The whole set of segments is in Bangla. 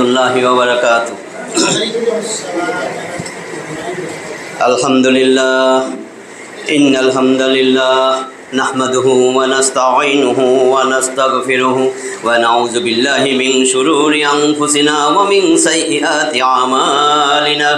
রহমতুল্লাহি ওয়া বারাকাতুহু। আলহামদুলিল্লাহ ইন্নাল হামদালিল্লাহ নাহমাদুহু ওয়া নাস্তাঈনুহু ওয়া নাস্তাগফিরুহু ওয়া নাউযু বিল্লাহি মিন শুরুরি আনফুসিনা ওয়া মিন সাইয়্যাতি আমালিনা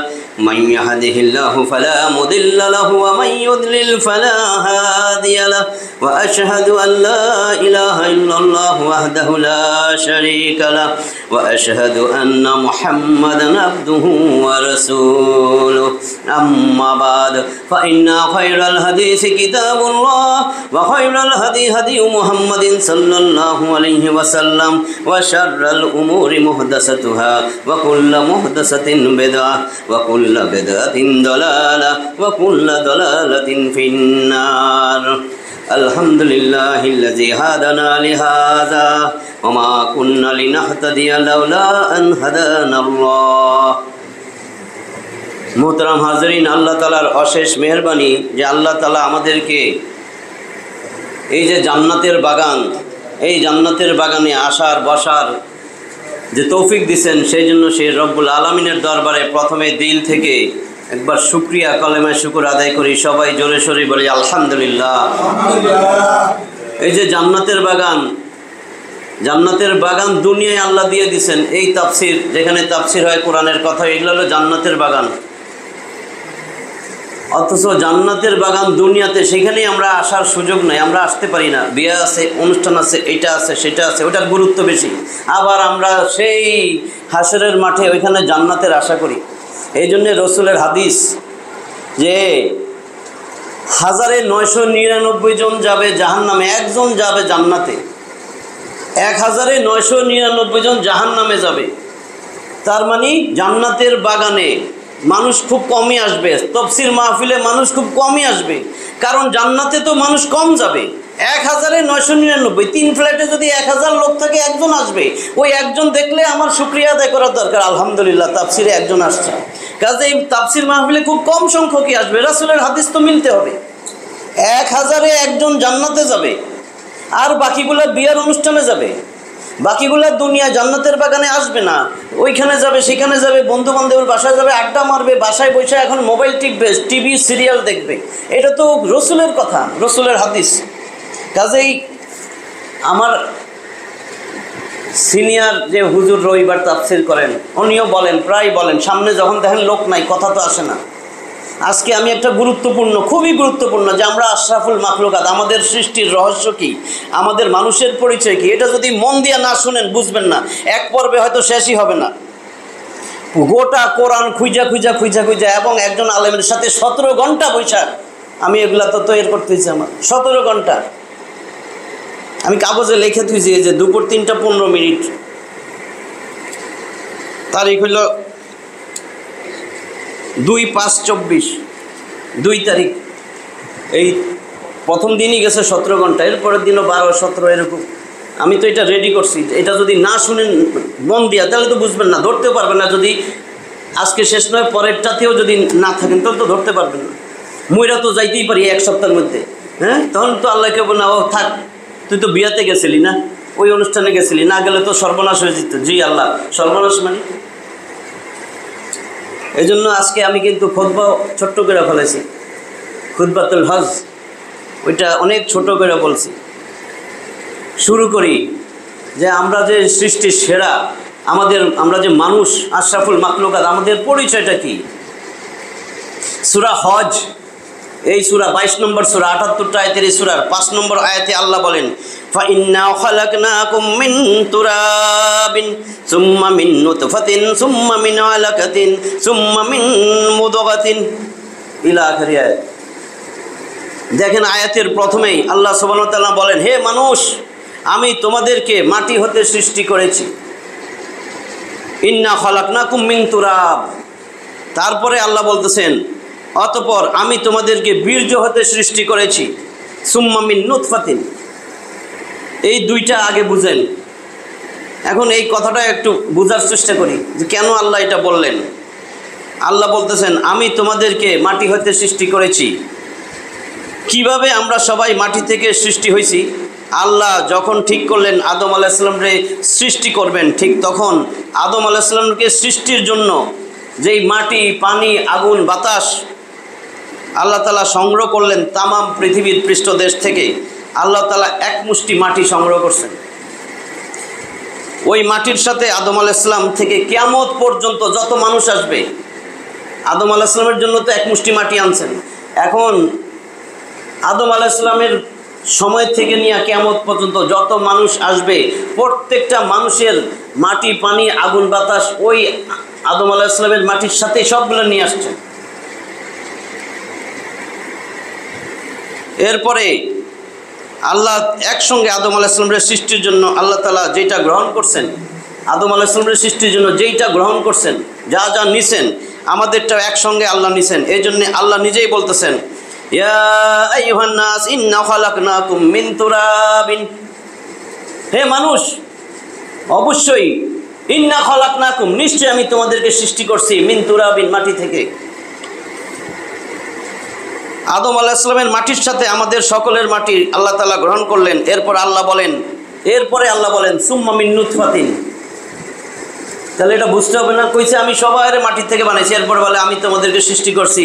মান ইয়াহদিহিল্লাহু ফালা মুদিল্লা লাহু ওয়া মান ইউদ্লিল ফালা হাদিয়া লাহু ওয়া আশহাদু আন লা ইলাহা ইল্লাল্লাহু ওয়াহদাহু লা শারীকা লাহু ওয়া আশহাদু আন্না মুহাম্মাদান আবদুহু ওয়া রাসূলুহু আম্মা বা'দ ফা ইন্না খায়রাল হাদিসি কিতাবুল্লাহ ওয়া খায়রাল হাদি হাদি মুহাম্মাদিন সাল্লাল্লাহু আলাইহি ওয়াসাল্লাম ওয়া শাররাল উমুরি মুহদাসাতুহা ওয়া কুল্লু মুহদাসাতিন বিদআহ ওয়া কুল্লু বিদআতিন দালালাহ ওয়া কুল্লু দালালাতিন ফিন্নার। আলহামদুলিল্লাহিল্লাযী হাদানা লিহাযা ওয়া মা কুন্না লিনাহতাদিয়া লাউলা আন হাদানাল্লাহ। মুহতারাম হাজরিন, আল্লাহ তাআলার অশেষ মেহেরবানি যে আল্লাহ তাআলা আমাদেরকে এই যে জান্নাতের বাগান, এই জান্নাতের বাগানে আসার বসার যে তৌফিক দিয়েছেন, সেই জন্য সেই রব্বুল আলামিনের দরবারে প্রথমে দিল থেকে একবার শুকরিয়া কলেমায় শুকর আদায় করি। সবাই জোরে সোরে বলি আলহামদুলিল্লাহ। এই যে জান্নাতের বাগান, জান্নাতের বাগান দুনিয়ায় আল্লাহ দিয়ে দিয়েছেন। এই তাফসির, যেখানে তাফসির হয় কোরআনের কথা, এগুলো হলো জান্নাতের বাগান। অথচ জান্নাতের বাগান দুনিয়াতে, সেখানেই আমরা আসার সুযোগ নাই, আমরা আসতে পারি না। বিয়ে আছে, অনুষ্ঠান আছে, এইটা আছে, সেটা আছে, ওটার গুরুত্ব বেশি। আবার আমরা সেই হাসরের মাঠে ওইখানে জান্নাতের আশা করি। এই জন্যে রসুলের হাদিস যে 1999 জন যাবে জাহান্নামে, একজন যাবে জান্নাতে। 1999 জন জাহান্নামে যাবে। তার মানে জান্নাতের বাগানে মানুষ খুব কমই আসবে, তাফসীর মাহফিলে মানুষ খুব কমই আসবে, কারণ জান্নাতে তো মানুষ কম যাবে। 1999, 3 ফ্ল্যাটে যদি 1000 লোক থাকে, একজন আসবে। ওই একজন দেখলে আমার শুকরিয়া আদায় করার দরকার, আলহামদুলিল্লাহ তাফসিরে একজন আসছে। কাজেই তাফসির মাহফিলে খুব কম সংখ্যকই আসবে। রাসূলের হাদিস তো মিলতে হবে। 1000-এ একজন জান্নাতে যাবে, আর বাকিগুলো বিয়ের অনুষ্ঠানে যাবে, বাকিগুলো দুনিয়া জান্নাতের বাগানে আসবে না। ওইখানে যাবে, সেখানে যাবে, বন্ধু বান্ধবের বাসায় যাবে, আড্ডা মারবে, বাসায় বসে এখন মোবাইল টিপবে, টিভি সিরিয়াল দেখবে। এটা তো রসুলের কথা, রসুলের হাদিস। কাজেই আমার সিনিয়র যে হুজুর রবিবার তাফসীর করেন, উনিও বলেন, প্রায় বলেন, সামনে যখন দেখেন লোক নাই, কথা তো আসে না। আজকে আমি একটা গুরুত্বপূর্ণ, খুবই গুরুত্বপূর্ণ, যে আমরা আশরাফুল মাখলুকাত, আমাদের সৃষ্টির রহস্য কি, আমাদের মানুষের পরিচয় কি, এটা যদি মন দিয়ে না শুনেন বুঝবেন না। এক পর্বে হয়তো শেষই হবে না। গোটা কোরআন খুঁজা খুঁজা খুঁজা খুঁজা, এবং একজন আলেমের সাথে 17 ঘন্টা বৈশাখ, আমি এগুলা তো তৈরি করতে হয়েছে আমার 17 ঘন্টা। আমি কাগজে লিখে তুইছি যে দুপুর 3টা 15 মিনিট, তারিখ হইল 2/5/24, 2 তারিখ। এই প্রথম দিনই গেছে 17 ঘন্টা, এরপরের দিনও 12-17 এরকম। আমি তো এটা রেডি করছি। এটা যদি না শুনেন মন দিয়া, তাহলে তো বুঝবেন না, ধরতেও পারবেন না। যদি আজকে শেষ নয়, পরেরটাতেও যদি না থাকেন, তাহলে তো ধরতে পারবেন না। মইরা তো যাইতেই পারি 1 সপ্তাহের মধ্যে, হ্যাঁ? তখন তো আল্লাহকে বলনা, ও থাক, তুই তো বিয়াতে গেছিলি না, ওই অনুষ্ঠানে গেছিলি, না গেলে তো সর্বনাশ হয়ে যেত। জি আল্লাহ, সর্বনাশ মানে। এই জন্য আজকে আমি কিন্তু খুতবা ছোট্ট করে ফেলেছি, খুতবাতুল হজ, ওইটা অনেক ছোট করে বলছি। শুরু করি যে আমরা যে সৃষ্টির সেরা, আমরা যে মানুষ, আশরাফুল মাখলুকাত, আমাদের পরিচয়টা কি? সূরা হজ, এই সূরা 22 নম্বর সূরা, 78টা আয়াতের এই সূরার 5 নম্বর আয়াতে আল্লাহ বলেন, فَإِنَّا خَلَقْنَاكُم مِّن تُرَابٍ ثُمَّ مِن نُّطْفَةٍ ثُمَّ مِنْ عَلَقَةٍ ثُمَّ مِن مُّضْغَةٍ ইলা আখিরি আয়াত। দেখেন, আয়াতের প্রথমেই আল্লাহ সুবহানাহু ওয়া তাআলা বলেন, হে মানুষ, আমি তোমাদেরকে মাটি হতে সৃষ্টি করেছি। ইন্না খালাকনাকুম মিন তুরাব। তারপরে আল্লাহ বলতেছেন, অতঃপর আমি তোমাদেরকে বীর্য হতে সৃষ্টি করেছি। সুম্মা মিন নুতফাতিন। এই দুইটা আগে বুঝেন। এখন এই কথাটা একটু বোঝার চেষ্টা করি যে কেন আল্লাহ এটা বললেন। আল্লাহ বলতেছেন, আমি তোমাদেরকে মাটি হতে সৃষ্টি করেছি। কিভাবে আমরা সবাই মাটি থেকে সৃষ্টি হয়েছি আল্লাহ যখন ঠিক করলেন আদম আলাইহিস সালামকে সৃষ্টি করবেন, ঠিক তখন আদম আলাইহিস সালামকে সৃষ্টির জন্য যেই মাটি, পানি, আগুন, বাতাস আল্লাহ তাআলা সংগ্রহ করলেন তামাম পৃথিবীর পৃষ্ঠদেশ থেকে, আল্লাহ তাআলা এক মুষ্টি মাটি সংগ্রহ করছেন। ওই মাটির সাথে আদম আলাইহিস সালাম থেকে কিয়ামত পর্যন্ত যত মানুষ আসবে, আদম আলাইহিস সালামের জন্য তো এক মুষ্টি মাটি আনছেন। এখন আদম আলাইহিস সালামের সময় থেকে নিয়ে কিয়ামত পর্যন্ত যত মানুষ আসবে, প্রত্যেকটা মানুষের মাটি, পানি, আগুন, বাতাস ওই আদম আলাইহিস সালামের মাটির সাথে সবগুলো নিয়ে আসছেন। এরপরে আল্লাহ একসঙ্গে আদম আলাইহিস সালামের সৃষ্টির জন্য আল্লাহ তাআলা যেটা গ্রহণ করছেন, আদম আলাইহিস সালামের সৃষ্টির জন্য যেইটা গ্রহণ করছেন, যা যা নিছেন, আমাদেরটাও একসঙ্গে আল্লাহ নিছেন। এই জন্য আল্লাহ নিজেই বলতেছেন, ইয়া আইয়ুহান নাস ইন্না খালাকনাকুম মিন তুরাবিন, হে মানুষ, অবশ্যই ইন্না খালাকনাকুম, নিশ্চয় আমি তোমাদেরকে সৃষ্টি করছি, মিন তুরাবিন, মাটি থেকে। আদম আলাইহিস সালামের মাটির সাথে আমাদের সকলের মাটি আল্লাহ তাআলা গ্রহণ করলেন। এরপরে আল্লাহ বলেন সুম্মা মিন নুতফাতিন। তাহলে এটা বুঝতে হবে না, কইছে আমি সবার মাটি থেকে বানাইছি, এরপর বলে আমি তোমাদেরকে সৃষ্টি করছি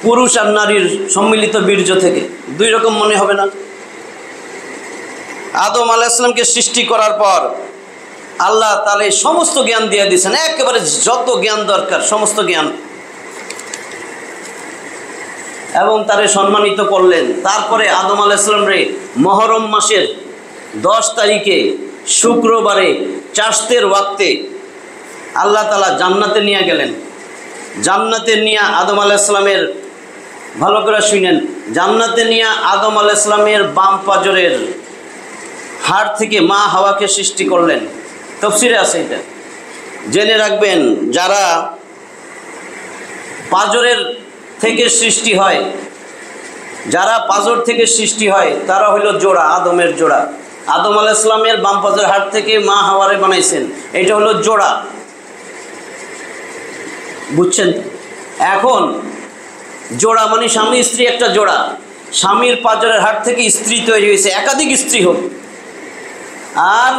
পুরুষ আর নারীর সম্মিলিত বীর্য থেকে। দুই রকম মনে হবে না? আদম আলাইহিস সালামকে সৃষ্টি করার পর আল্লাহ তাআলা সমস্ত জ্ঞান দিয়ে দিয়েছেন, একেবারে যত জ্ঞান দরকার সমস্ত জ্ঞান, এবং তারে সম্মানিত করলেন। তারপরে আদম আলাইহিস সালামরে মুহররম মাসের 10 তারিখে শুক্রবারে চাশতের ওয়াক্তে আল্লাহ তাআলা জান্নাতে নিয়ে গেলেন। জান্নাতে নিয়ে আদম আলাইহিস সালামের, ভালো করে শুনেন, জান্নাতে নিয়ে আদম আলাইহিস সালামের বাম পাজরের হাড় থেকে মা হাওয়াকে সৃষ্টি করলেন। তাফসীরে আছে এটা, জেনে রাখবেন। যারা পাজরের থেকে সৃষ্টি হয়, যারা পাজর থেকে সৃষ্টি হয় তারা হইল জোড়া, আদমের জোড়া। আদম আলাইহিস সালামের বাম পাজরের হাড় থেকে মা হাওয়ারে বানাইছেন, এটা হলো জোড়া, বুঝছেন? এখন জোড়া মানে স্বামী স্ত্রী একটা জোড়া, স্বামীর পাজরের হাড় থেকে স্ত্রী তৈরি হয়েছে, একাধিক স্ত্রী হোক। আর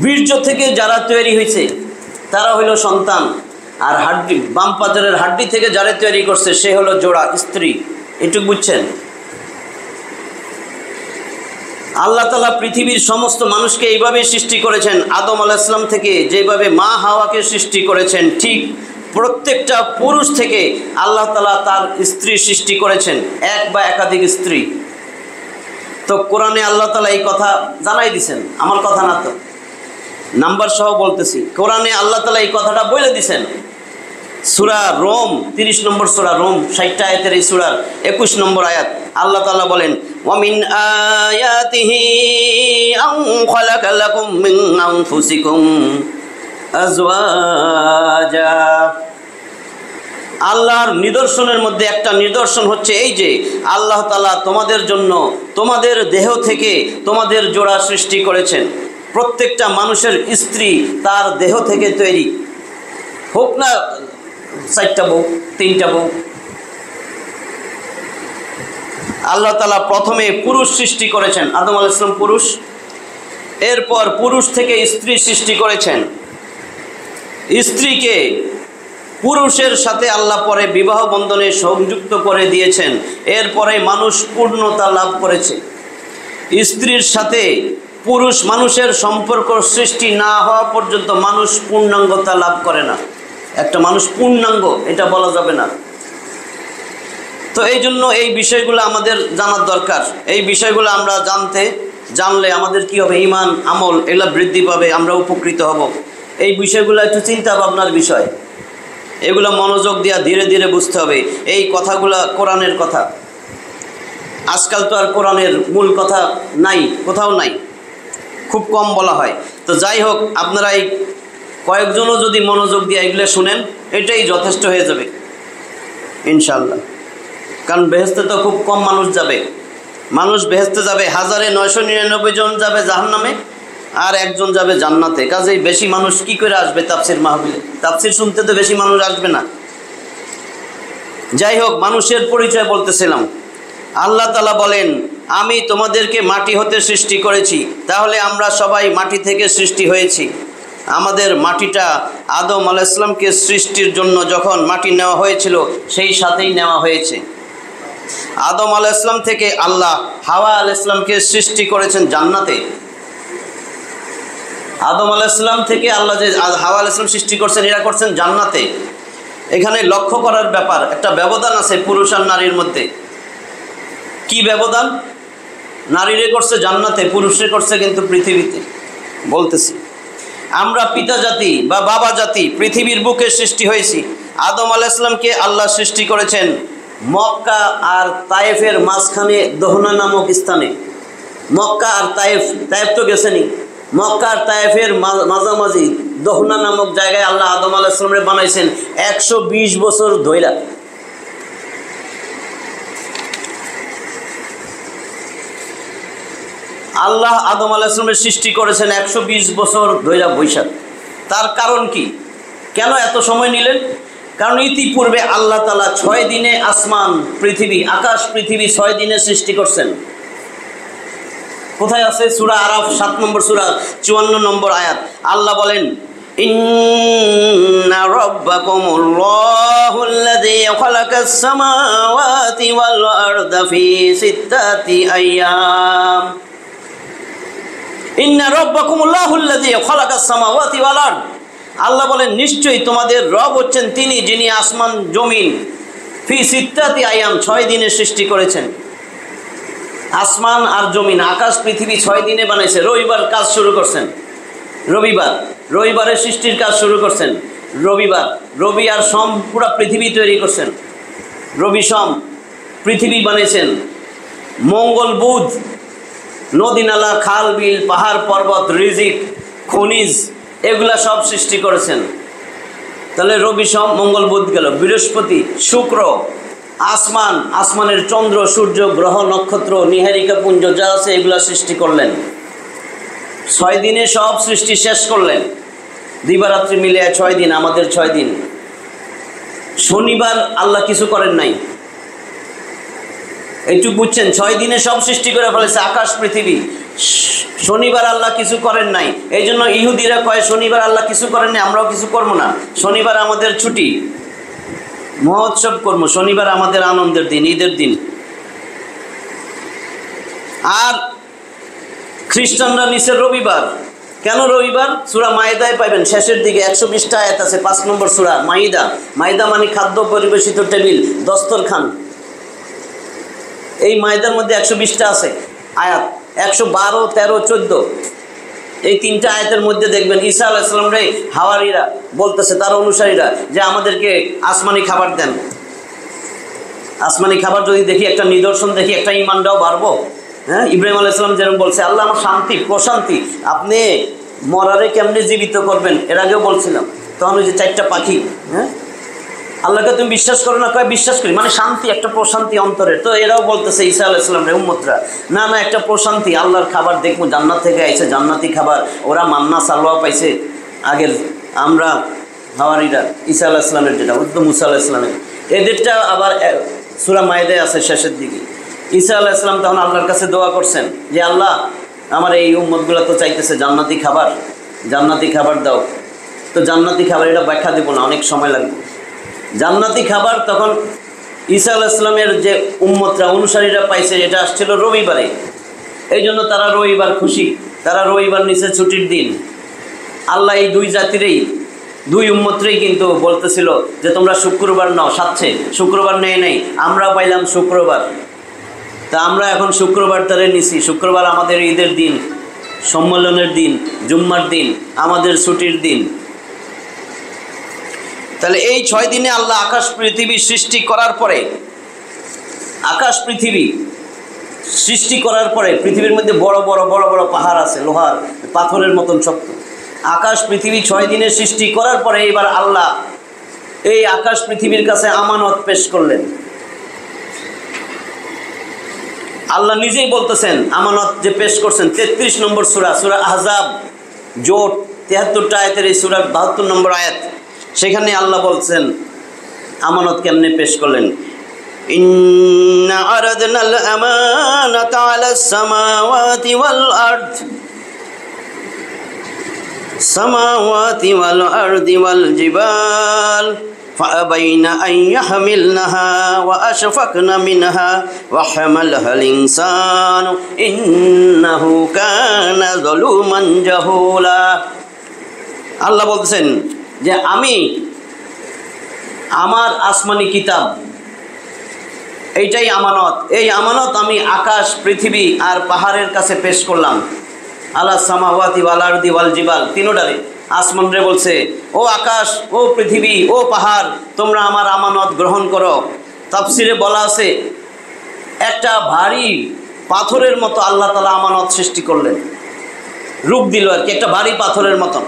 বীর্য থেকে যারা তৈরি হয়েছে তারা হইল সন্তান, আর হাড্ডি, বাম পাজরের হাড্ডি থেকে যারা তৈরি করছে সে হলো জোড়া, স্ত্রী। এটুকু বুঝছেন? আল্লাহ তাআলা পৃথিবীর সমস্ত মানুষকে এইভাবে সৃষ্টি করেছেন। আদম আলাইহিস সালাম থেকে যেভাবে মা হাওয়াকে সৃষ্টি করেছেন, ঠিক প্রত্যেকটা পুরুষ থেকে আল্লাহ তাআলা তার স্ত্রী সৃষ্টি করেছেন, এক বা একাধিক স্ত্রী। তো কোরআনে আল্লাহ তাআলা এই কথা জানাই দিয়েছেন, আমার কথা না তো, নাম্বার সহ বলতেছি। কোরআনে আল্লাহ তাআলা এই কথাটা বলে দিয়েছেন। সূরা রোম 30 নম্বর সূরা রোম 60টা আয়াতের এই সূরার 21 নম্বর আয়াত, আল্লাহ তাআলা বলেন, ওয়া মিন আয়াতিহি আন খালাকা লাকুম মিন আনফুসিকুম আজওয়াজা। আল্লাহর নিদর্শনের মধ্যে একটা নিদর্শন হচ্ছে এই যে আল্লাহ তাআলা তোমাদের জন্য তোমাদের দেহ থেকে তোমাদের জোড়া সৃষ্টি করেছেন। প্রত্যেকটা মানুষের স্ত্রী তার দেহ থেকে তৈরি, হোক না 4টা বউ, 3টা বউ। আল্লাহ তাআলা প্রথমে পুরুষ সৃষ্টি করেছেন, আদম আলাইহিস সালাম পুরুষ, এরপর পুরুষ থেকে স্ত্রী সৃষ্টি করেছেন। স্ত্রীকে পুরুষের সাথে আল্লাহ পরে বিবাহ বন্ধনে সংযুক্ত করে দিয়েছেন। এরপরে মানুষ পূর্ণতা লাভ করেছে। স্ত্রীর সাথে পুরুষ মানুষের সম্পর্ক সৃষ্টি না হওয়া পর্যন্ত মানুষ পূর্ণাঙ্গতা লাভ করে না। একটা মানুষ পূর্ণাঙ্গ এটা বলা যাবে না। তো এই জন্য এই বিষয়গুলো আমাদের জানার দরকার। এই বিষয়গুলো আমরা জানলে আমাদের কি হবে, ঈমান আমল এগুলো বৃদ্ধি পাবে, আমরা উপকৃত হব। এই বিষয়গুলো একটু চিন্তা ভাবনার বিষয়, এগুলো মনোযোগ দিয়া ধীরে ধীরে বুঝতে হবে। এই কথাগুলা কোরআনের কথা, আজকাল তো আর কোরআনের মূল কথা নাই, কোথাও নাই, খুব কম বলা হয়। তো যাই হোক, আপনারা এই কয়েকজনও যদি মনোযোগ দিয়ে এগুলো শুনেন, এটাই যথেষ্ট হয়ে যাবে ইনশাআল্লাহ। কারণ বেহেশতে তো খুব কম মানুষ যাবে, মানুষ বেহেশতে যাবে 1999 জন যাবে জাহান্নামে, আর একজন যাবে জান্নাতে। কাজেই বেশি মানুষ কি করে আসবে তাফসির মাহফিলে? তাফসির শুনতে তো বেশি মানুষ আসবে না। যাই হোক, মানুষের পরিচয় বলতেছিলাম। আল্লাহ তাআলা বলেন, আমি তোমাদেরকে মাটি হতে সৃষ্টি করেছি। তাহলে আমরা সবাই মাটি থেকে সৃষ্টি হয়েছি। আমাদের মাটিটা আদম আলাইহিস সালামকে সৃষ্টির জন্য যখন মাটি নেওয়া হয়েছিল সেই সাথেই নেওয়া হয়েছে। আদম আলাইহিস সালাম থেকে আল্লাহ হাওয়া আলাইহিস সালামকে সৃষ্টি করেছেন জান্নাতে। আদম আলাইহিস সালাম থেকে আল্লাহ যে হাওয়া আলাইহিস সালাম সৃষ্টি করছেন এরা করছেন জান্নাতে। এখানে লক্ষ্য করার ব্যাপার, একটা ব্যবধান আছে পুরুষ আর নারীর মধ্যে। কি ব্যবধান? নারীরে করছে জান্নাতে, পুরুষরে করছে কিন্তু পৃথিবীতে। বলতেছি, আমরা পিতা জাতি বা বাবা জাতি পৃথিবীর বুকে সৃষ্টি হয়েছি। আদম আলাইহিস সালামকে আল্লাহ সৃষ্টি করেছেন মক্কা আর তায়েফের মাঝখানে দহনা নামক স্থানে। মক্কা আর তায়েফ, তায়েফ তো গেছেনি, মক্কা আর তায়েফের মাঝামাঝি দহনা নামক জায়গায় আল্লাহ আদম আলাইহিস সালামরে বানাইছেন 120 বছর ধইরা। আল্লাহ আদম আলাইহিস সালামের সৃষ্টি করেছেন 120 বছর ধইরা বৈশাখ। তার কারণ কি? কেন এত সময় নিলেন? কারণ ইতিপূর্বে আল্লাহ তাআলা 6 দিনে আসমান পৃথিবী আকাশ পৃথিবী 6 দিনে সৃষ্টি করছেন। কোথায় আছে? সূরা আরাফ 7 নম্বর সূরা 54 নম্বর আয়াত। আল্লাহ বলেন, ইন্না রাব্বাকুমুল্লাহুল্লাযী খালাকাস সামাওয়াতি ওয়াল আরদা ফি সিত্তাতি আইয়াম। ইন্না রাব্বাকুমুল্লাহুল্লাযী খালাকাস সামাওয়াতি ওয়াল আরদ। আল্লাহ বলেন, নিশ্চয়ই তোমাদের রব হচ্ছেন তিনি যিনি আসমান জমিন ফি সিত্তাতি আইয়াম 6 দিনে সৃষ্টি করেছেন। আসমান আর জমিন আকাশ পৃথিবী 6 দিনে বানাইছে। রবিবার কাজ শুরু করছেন, রবিবারের সৃষ্টির কাজ শুরু করছেন। রবি আর সোম পুরা পৃথিবী তৈরি করছেন। রবি সোম পৃথিবী বানাইছেন। মঙ্গল বুধ নদী নালা খাল বিল পাহাড় পর্বত রিজিক খনিজ এগুলা সব সৃষ্টি করেছেন। তাহলে রবি সোম মঙ্গল বুধ গেল। বৃহস্পতি শুক্র আসমানের চন্দ্র সূর্য গ্রহ নক্ষত্র নীহারিকা পুঞ্জ যা আছে এগুলা সৃষ্টি করলেন। 6 দিনে সব সৃষ্টি শেষ করলেন। দিবারাত্রি মিলে 6 দিন, আমাদের 6 দিন। শনিবার আল্লাহ কিছু করেন নাই, এইটুকু বুঝছেন। 6 দিনে সব সৃষ্টি করে ফেলেছে আকাশ পৃথিবী। শনিবার আল্লাহ কিছু করেন নাই। এই জন্য ইহুদিরা কয় শনিবার আল্লাহ কিছু করেন নাই, আমরাও কিছু করবো না। শনিবার আমাদের ছুটি, মহোৎসব করবো। শনিবার আমাদের আনন্দের দিন, ঈদের দিন। আর খ্রিস্টানরা নিচে রবিবার। কেন রবিবার? সূরা মাইদায় পাইবেন শেষের দিকে 120টা আয়াত আছে। 5 নম্বর সূরা মাইদা। মাইদা মানে খাদ্য পরিবেশিত টেবিল, দস্তরখান। এই মাইদার মধ্যে 120টা আছে আয়াত। 112, 13, 14 এই 3টা আয়াতের মধ্যে দেখবেন ঈসা আলাইহিস সালাম রে হাওয়ারীরা বলতেছে, তার অনুসারীরা, যে আমাদেরকে আসমানি খাবার দেন। আসমানি খাবার যদি দেখি, একটা নিদর্শন দেখি, একটা ঈমানটাও বাড়বো। হ্যাঁ, ইব্রাহিম আলাইহিস সালাম যেরকম বলছে, আল্লাহ আমার শান্তি প্রশান্তি, আপনি মরারে কেমনে জীবিত করবেন এর আগেও বলছিলাম। তখন ওই যে 4টা পাখি, হ্যাঁ, আল্লাহকে তুমি বিশ্বাস করো না? কয় বিশ্বাস করি, মানে শান্তি, একটা প্রশান্তি অন্তরের। তো এরাও বলতেছে ঈসা আলাইহিস সালাম রে উম্মতরা, না না একটা প্রশান্তি, আল্লাহর খাবার দেখবো, জান্নাত থেকে আইছে জান্নাতি খাবার। ওরা মান্না সালোয়া পাইছে আগের, আমরা হাওয়ারীরা ঈসা আলাইহিস সালামের যেটা উদ্দ মুসা আলাইহিস সালামের, এদেরটা আবার সূরা মাইদায় আছে শেষের দিকে। ঈসা আলাইহিস সালাম তখন আল্লাহর কাছে দোয়া করছেন যে আল্লাহ আমার এই উম্মতগুলো তো চাইতেছে জান্নাতি খাবার, জান্নাতি খাবার দাও। তো জান্নাতি খাবার এটা ব্যাখ্যা দেবো না, অনেক সময় লাগবে। জান্নাতি খাবার তখন ঈসা আলাইহিস সালামের যে উম্মতরা অনুসারীরা পাইছে, এটা আসছিল রবিবারে। এই জন্য তারা রবিবার খুশি, তারা রবিবার নিচে ছুটির দিন। আল্লাহ এই 2 জাতিরেই 2 উম্মতরেই কিন্তু বলতেছিল যে তোমরা শুক্রবার নাও, সাথে শুক্রবার নেয় নাই, আমরা পাইলাম শুক্রবার। তা আমরা এখন শুক্রবার তারে নিছি। শুক্রবার আমাদের ঈদের দিন, সম্মেলনের দিন, জুম্মার দিন, আমাদের ছুটির দিন। তাহলে এই 6 দিনে আল্লাহ আকাশ পৃথিবী সৃষ্টি করার পরে, আকাশ পৃথিবী সৃষ্টি করার পরে পৃথিবীর মধ্যে বড় বড় বড় বড় পাহাড় আছে, লোহার পাথরের মতন শক্ত। আকাশ পৃথিবী 6 দিনে সৃষ্টি করার পরে এবার আল্লাহ এই আকাশ পৃথিবীর কাছে আমানত পেশ করলেন। আল্লাহ নিজেই বলতেছেন আমানত যে পেশ করছেন। 33 নম্বর সূরা, সূরা আহজাব জোট 73টা আয়াতের এই সূরার 72 নম্বর আয়াত। সেখানে আল্লাহ বলছেন আমানত কেমনে পেশ করলেন। ইন্না আরাদনাল আমানাতা আলাস সামাওয়াতি ওয়াল আরদি ওয়াল জিবাল فأبين أن يحملنها وأشفقن منها وحملها الإنسان إنه كان ظلوما جهولا আল্লাহ বলছেন যে আমি আমার আসমানি কিতাব এইটাই আমানত, এই আমানত আমি আকাশ, পৃথিবী আর পাহাড়ের কাছে পেশ করলাম। আলা সামাওয়াতি ওয়াল আরদি ওয়াল জিবাল, তিনোটারে আসমান রে বলছে, ও আকাশ, ও পৃথিবী, ও পাহাড়, তোমরা আমার আমানত গ্রহণ করো। তাফসিরে বলা আছে একটা ভারী পাথরের মতো আল্লাহ তাআলা আমানত সৃষ্টি করলেন, রূপ দিল আর কি, একটা ভারী পাথরের মতন।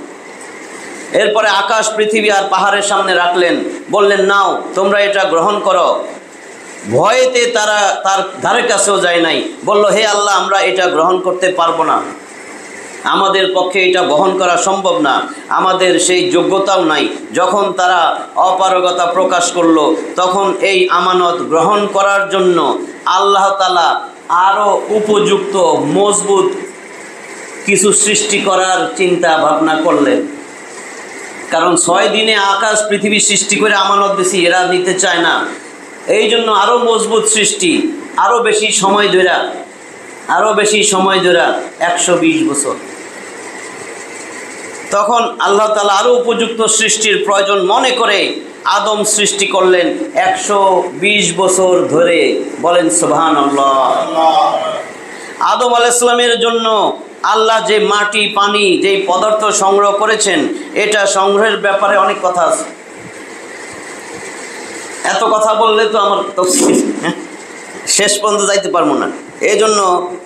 এরপরে আকাশ, পৃথিবী আর পাহাড়ের সামনে রাখলেন, বললেন নাও তোমরা এটা গ্রহণ করো। ভয়েতে তারা তার ধারে কাছেও যায় নাই, বলল হে আল্লাহ আমরা এটা গ্রহণ করতে পারবো না, আমাদের পক্ষে এটা বহন করা সম্ভব না, আমাদের সেই যোগ্যতাও নাই। যখন তারা অপারগতা প্রকাশ করলো, তখন এই আমানত গ্রহণ করার জন্য আল্লাহ তাআলা আরও উপযুক্ত মজবুত কিছু সৃষ্টি করার চিন্তা ভাবনা করলেন। কারণ 6 দিনে আকাশ পৃথিবী সৃষ্টি করে আমানত দিছি, এরা নিতে চায় না। এই জন্য আরও মজবুত সৃষ্টি, আরও বেশি সময় ধরে 120 বছর। তখন আল্লাহ তাআলা আরও উপযুক্ত সৃষ্টির প্রয়োজন মনে করে আদম সৃষ্টি করলেন 120 বছর ধরে। বলেন সুবহানাল্লাহ। আদম আলাইহিস সালামের জন্য আল্লাহ যে মাটি, পানি, যেই পদার্থ সংগ্রহ করেছেন, এটা সংগ্রহের ব্যাপারে অনেক কথা আছে। এত কথা বললে তো আমার তাফসীর শেষ পর্যন্ত যাইতে পারবো না, এই জন্য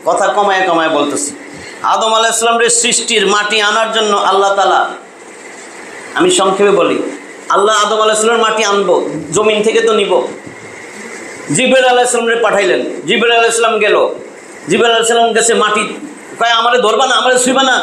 কথা কমায় কমায় বলতেছি। আদম আলাইহিস সালামের সৃষ্টির মাটি আনার জন্য আল্লাহ তাআলা, আমি সংক্ষেপে বলি, আল্লাহ আদম আলাইহিস সালামের মাটি আনবো, জমিন থেকে তো নিব। জিবরাইল আলাইহিস সালামরে পাঠাইলেন, জিবরাইল আলাইহিস সালাম গেল, জিবরাইল আলাইহিস সালাম গেছে, মাটি কয় আমারে ধরবা না, আমারে ছুঁইবা না,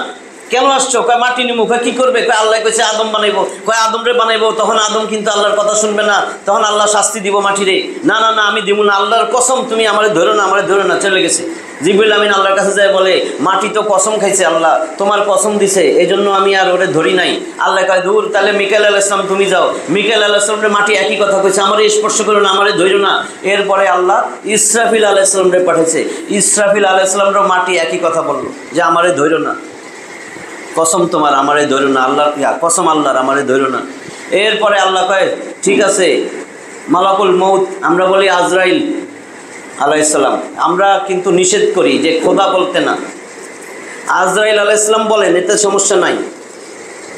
কেন আসছো? কয় মাটি নিমু। কয় কি করবে? কয় আল্লাহ কইছে আদম বানাইবো। কয় আদমরে বানাইবো, তখন আদম কিন্তু আল্লাহর কথা শুনবে না, তখন আল্লাহ শাস্তি দিব মাটিরে। না না না, আমি দিব না, আল্লাহর কসম, তুমি আমারে ধরো না, আমারে ধরো না। চলে গেছে। জিবরিল আমিন আল্লাহর কাছে যায় বলে, মাটি তো কসম খাইছে, আল্লাহ তোমার কসম দিছে, এই জন্য আমি আর ওরে ধরি নাই। আল্লাহ কয় দূর, তাহলে মিকাইল আলাইহিস সালাম তুমি যাও। মিকাইল আলাইহিস সালামের মাটি একই কথা কইছে, আমারে স্পর্শ করো না, আমারে ধরো না। এরপরে আল্লাহ ইসরাফিল আলাইহিস সালামরে পাঠাইছে, ইসরাফিল আলাইহিস সালামেরও মাটি একই কথা বললো যে আমারে ধরো না, কসম তোমার, আমারে ধরো না, আল্লাহর কসম আল্লাহর, আমারে ধরো না। এরপরে আল্লাহ কয় ঠিক আছে, মালাকুল মউত, আমরা বলি আজরাইল আলাইহিস সালাম, আমরা কিন্তু নিষেধ করি যে খোদা বলতে না। আজরাইল আলাইহিস সালাম বলেন, এতে সমস্যা নাই,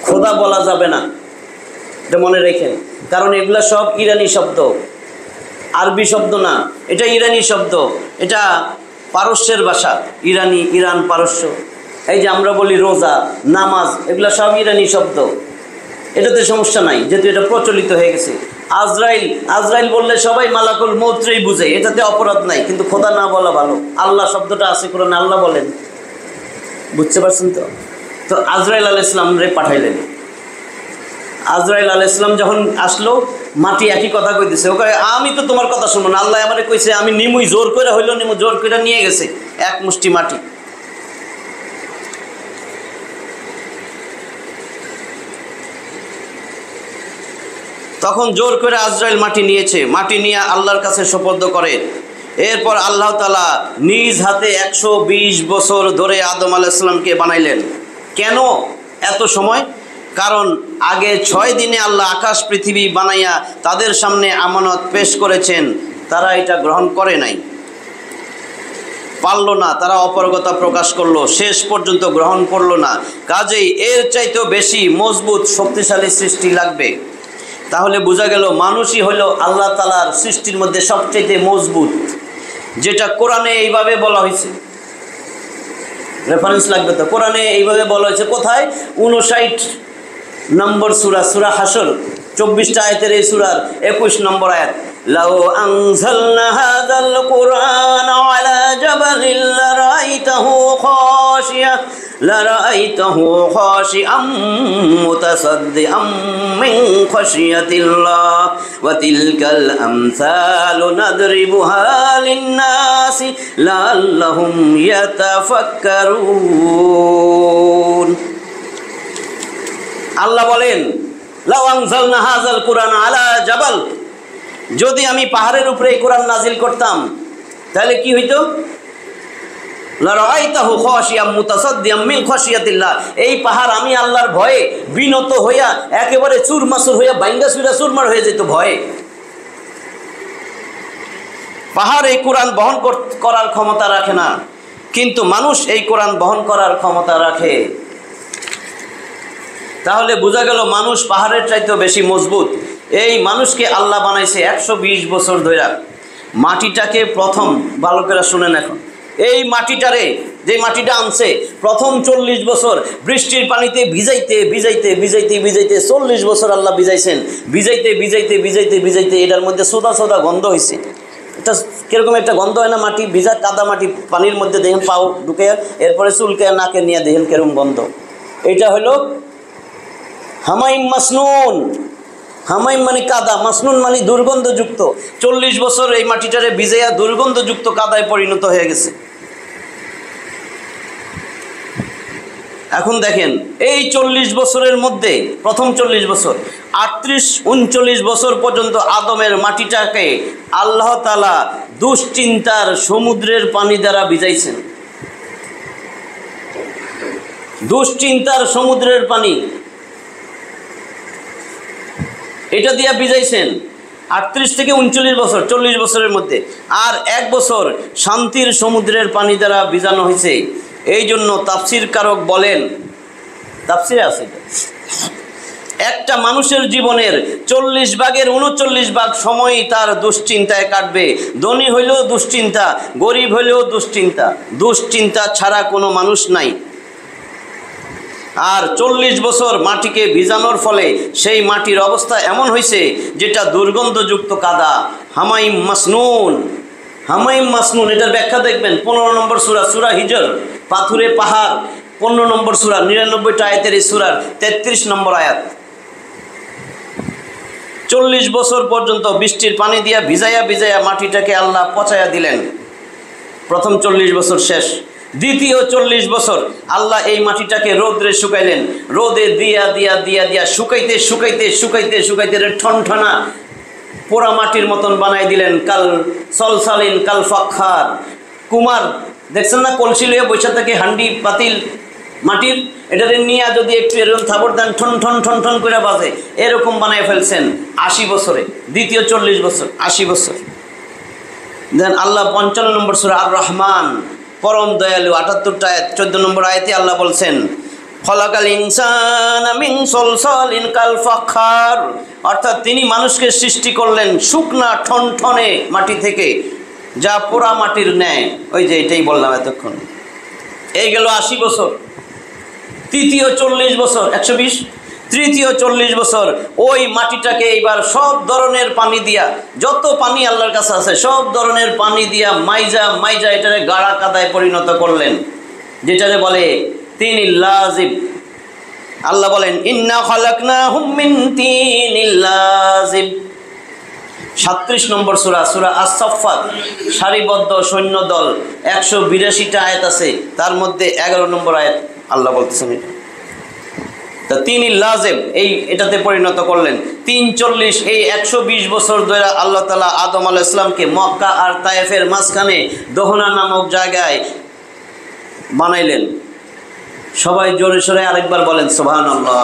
খোদা বলা যাবে না, এটা মনে রেখেন। কারণ এগুলা সব ইরানি শব্দ, আরবি শব্দ না, এটা ইরানি শব্দ, এটা পারস্যের ভাষা, ইরানি, ইরান, পারস্য। এই যে আমরা বলি রোজা, নামাজ, এগুলা সব ইরানি শব্দ, এটাতে সমস্যা নাই, যেহেতু এটা প্রচলিত হয়ে গেছে। আজরাইল বললে সবাই মালাকুল মউতই বুঝে, এটাতে অপরাধ নাই, কিন্তু খোদা না বলা ভালো। আল্লাহ শব্দটা আছে কোরআনে, আল্লাহ বলেন, বুঝতে পারছেন তো? তো আজরাইল আলাইহিস সালাম রে পাঠাইলেন। আজরাইল আলাইহিস সালাম যখন আসলো, মাটি একই কথা কইতেছে, ও কয় আমি তো তোমার কথা শুনবো না, আল্লাহ আমারে কইছে আমি নিমুই, জোর করে হইলো নিমু, জোর করে নিয়ে গেছে এক মুষ্টি মাটি। তখন জোর করে আজরাইল মাটি নিয়েছে, মাটি নিয়ে আল্লাহর কাছে সুপর্দ করে। এরপর আল্লাহ তাআলা নিজ হাতে 120 বছর ধরে আদম আলাইহিস সালামকে বানাইলেন। কেন এত সময়? কারণ আগে 6 দিনে আল্লাহ আকাশ পৃথিবী বানাইয়া তাদের সামনে আমানত পেশ করেছেন, তারা এটা গ্রহণ করে নাই, পারল না, তারা অপারগতা প্রকাশ করলো, শেষ পর্যন্ত গ্রহণ করলো না। কাজেই এর চাইতেও বেশি মজবুত শক্তিশালী সৃষ্টি লাগবে। তাহলে বোঝা গেল মানুষই হলো আল্লাহ তাআলার সৃষ্টির মধ্যে সবচেয়ে মজবুত, যেটা কোরআনে এইভাবে বলা হয়েছে। রেফারেন্স লাগবে তো, কোরআনে এইভাবে বলা হয়েছে কোথায়? 59 নম্বর সূরা, সূরা হাসর, 24টা আয়াতের এই সূরার 21 নম্বর আয়াত। লাউ আনজালনা হাযাল কুরআনা আলা জাবালিন লারাআইতাহু খাশিআম মুতাসাদ্দিআম মিন খাশিয়াতিল্লাহ ওয়া তিলকাল আমসালু নাদরিবুহা লিন-নাসি লাআল্লাহুম ইয়াতাফাক্কারুন। আল্লাহ বলেন, লাউ আনজালনা হাযাল কুরআনা আলা জাবাল, যদি আমি পাহাড়ের উপরে এই কোরআন নাজিল করতাম তাহলে কি হইতো? লারাআইতাহু খাশিআম মুতাসাদ্দিআম মিন খাশিয়াতিল্লাহ, এই পাহাড় আমি আল্লাহর ভয়ে বিনত হইয়া একেবারে চুরমাসুর হইয়া ভাঙ্গা চুরা চুরমার হয়ে যেত ভয়ে। পাহাড় এই কোরআন বহন করার ক্ষমতা রাখে না, কিন্তু মানুষ এই কোরআন বহন করার ক্ষমতা রাখে। তাহলে বোঝা গেল মানুষ পাহাড়ের চাইতেও বেশি মজবুত। এই মানুষকে আল্লাহ বানাইছে 120 বছর ধরে। মাটিটাকে প্রথম, ভালো করে শুনেন এখন, এই মাটিটারে, যে মাটিটা আনছে প্রথম 40 বছর বৃষ্টির পানিতে ভিজাইতে ভিজাইতে ভিজাইতে ভিজাইতে 40 বছর আল্লাহ ভিজাইছেন। ভিজাইতে ভিজাইতে ভিজাইতে ভিজাইতে এটার মধ্যে সোদা সোদা গন্ধ হয়েছে। এটা কিরকম একটা গন্ধ হয় না, মাটি ভিজা কাদা মাটি পানির মধ্যে দেখেন পাও ঢুকে, এরপরে চুলকে নাকে নিয়ে দেখেন কিরকম গন্ধ। এটা হলো হামাইম মাসনুন। হামাইম মানে কাদা, মাসনুন মানে দুর্গন্ধযুক্ত। 40 বছর এই মাটিটারে ভিজাইয়া দুর্গন্ধযুক্ত কাদায় পরিণত হয়ে গেছে। এখন দেখেন এই 40 বছরের মধ্যে প্রথম 40 বছর 38-39 বছর পর্যন্ত আদমের মাটিটাকে আল্লাহ তাআলা দুশ্চিন্তার সমুদ্রের পানি দ্বারা ভিজাইছেন। দুশ্চিন্তার সমুদ্রের পানি এটা দিয়া ভিজাইছেন 38 থেকে 39 বছর, 40 বছরের মধ্যে। আর 1 বছর শান্তির সমুদ্রের পানি দ্বারা ভিজানো হয়েছে। এই জন্য তাফসির কারক বলেন, তাফসিরে আছে, একটা মানুষের জীবনের 40 ভাগের 39 ভাগ সময় তার দুশ্চিন্তায় কাটবে। ধনী হইলেও দুশ্চিন্তা, গরিব হইলেও দুশ্চিন্তা, দুশ্চিন্তা ছাড়া কোনো মানুষ নাই। আর 40 বছর মাটিকে ভিজানোর ফলে সেই মাটির অবস্থা এমন হয়েছে যেটা দুর্গন্ধযুক্ত কাদা, হামাইম মাসনুন। হামাইম মাসনুন এটার ব্যাখ্যা দেখবেন 15 নম্বর সূরা, সূরা হিজর, পাথুরে পাহাড়, 15 নম্বর সূরা, 99টা আয়াতের এই সূরার 33 নম্বর আয়াত। 40 বছর পর্যন্ত বৃষ্টির পানি দিয়া ভিজাইয়া ভিজাইয়া মাটিটাকে আল্লাহ পচাইয়া দিলেন। প্রথম 40 বছর শেষ। দ্বিতীয় 40 বছর আল্লাহ এই মাটিটাকে রোদে শুকাইলেন। রোদে দিয়া দিয়া দিয়া দিয়া শুকাইতে শুকাইতে শুকাইতে শুকাইতে ঠনঠনা পোড়া মাটির মতন বানাই দিলেন। কাল সলসালিন কাল ফাখার, কুমার দেখছেন না, কলসি লইয়া বৈশা থেকে হান্ডি পাতিল মাটির, এটাতে নিয়ে যদি একটু এরকম থাপড় দেন ঠন ঠন ঠন ঠন করে বাজে, এরকম বানাই ফেলছেন 80 বছরে। দ্বিতীয় 40 বছর 80 বছর। দেন আল্লাহ 55 নম্বর সূরা আর রহমান, পরম দয়ালু, 78টা আয়াত, 14 নম্বর আয়াতে আল্লাহ বলছেন, খলাকাল ইনসানা মিন সলসালিন কাল ফাখার, অর্থাৎ তিনি মানুষকে সৃষ্টি করলেন শুকনা ঠনঠনে মাটি থেকে, যা পোড়া মাটির ন্যায়। ওই যে এটাই বললাম এতক্ষণ। এই গেল 80 বছর। তৃতীয় 40 বছর 120, তৃতীয় 40 বছর ওই মাটিটাকে এইবার সব ধরনের পানি দিয়া, যত পানি আল্লাহর কাছে আছে সব ধরনের পানি দিয়া মাইজা মাইজা এটারে গাড়া কাদায় পরিণত করলেন, যেটারে বলে তিনিল লাজিব। আল্লাহ বলেন, ইন্না খালাকনাহুম মিন তিনিল লাজিব। 37 নম্বর সূরা, সূরা আস-সাফফাত, সারিবদ্ধ সৈন্যদল, 182টা আয়াত আছে, তার মধ্যে 11 নম্বর আয়াত আল্লাহ বলতেছেন এটা। তা তিনিল লাজিব এই এটাতে পরিণত করলেন। 340 এই 120 বছর ধরে আল্লাহ তাআলা আদম আলাইহিস সালামকে মক্কা আর তায়েফের মাঝখানে দোহনা নামক জায়গায় বানাইলেন। সবাই জোরে সোরে আরেকবার বলেন সুবহানাল্লাহ।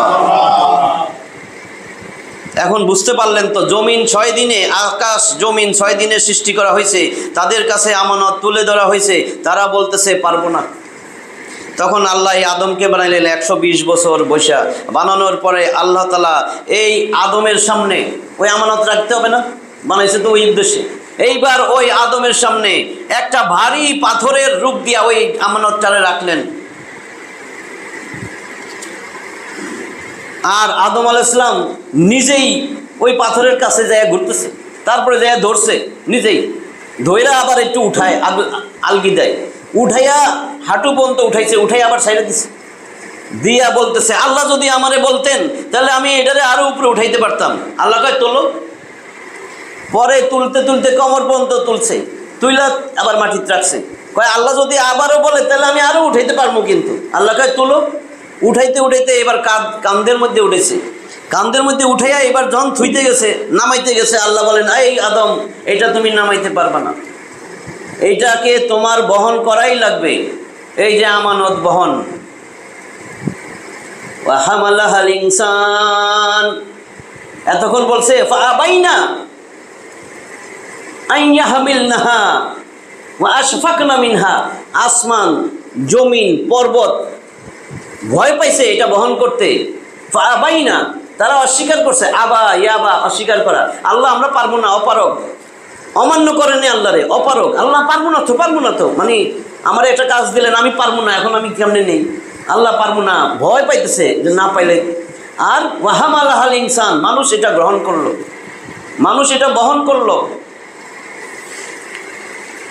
এখন বুঝতে পারলেন তো, জমিন 6 দিনে, আকাশ জমিন 6 দিনে সৃষ্টি করা হয়েছে। তাদের কাছে আমানত তুলে ধরা হয়েছে, তারা বলতেছে পারবো না। তখন আল্লাহ এই আদমকে বানাইলেন 120 বছর বৈশা। বানানোর পরে আল্লাহ তাআলা এই আদমের সামনে, ওই আমানত রাখতে হবে না, বানাইছে তো ওই উদ্দেশ্যে, এইবার ওই আদমের সামনে একটা ভারী পাথরের রূপ দিয়া ওই আমানতটারে রাখলেন। আর আদম আলাইহিস সালাম নিজেই ওই পাথরের কাছে যায় ঘুরতেছে। তারপরে যায় ধরছে নিজেই, ধইরা আবার একটু উঠায়, আলগি দেয়, উঠাইয়া হাঁটু পর্যন্ত উঠাইছে, উঠাই আবার সাইডে দিছে, দিয়া বলতেছে আল্লাহ যদি আমারে বলতেন তাহলে আমি এটারে আরো উপরে উঠাইতে পারতাম। আল্লাহ কয় তোলো। পরে তুলতে তুলতে কোমর পর্যন্ত তুলছে, তুইলা আবার মাটিতে রাখছে, কয় আল্লাহ যদি আবারও বলে তাহলে আমি আরো উঠাইতে পারবো। কিন্তু আল্লাহ কয় তোলো। উঠাইতে উঠাইতে এবার কান্দের মধ্যে উঠেছে, কান্দের মধ্যে উঠাইয়া এবার যখন থুইতে গেছে, নামাইতে গেছে, আল্লাহ বলেন এই আদম, এটা তুমি নামাইতে পারবা না, এইটাকে তোমার বহন করাই লাগবে, এই যে আমানত বহন। ওয়া হামালাহাল ইনসান, এতক্ষণ বলছে ফাআবাইনা আন ইয়াহমিলনাহা ওয়া আশফাকনা মিনহা, আসমান জমিন পর্বত ভয় পাইছে এটা বহন করতে। ফাআবাইনা, তারা অস্বীকার করছে, আবা ইয়াবা, অস্বীকার করা, আল্লাহ আমরা পারবো না, অপারগ, অমান্য করেনি আল্লাহরে, অপারগ, আল্লাহ পারবো না তো, মানে আমার একটা কাজ দিলেন আমি পারবো না, এখন আমি কেমনে নেই, আল্লাহ পারবো না, ভয় পাইতেছে যে না পাইলে। আর ওয়াহামালাহাল ইনসান, মানুষ এটা গ্রহণ করলো, মানুষ এটা বহন করলো।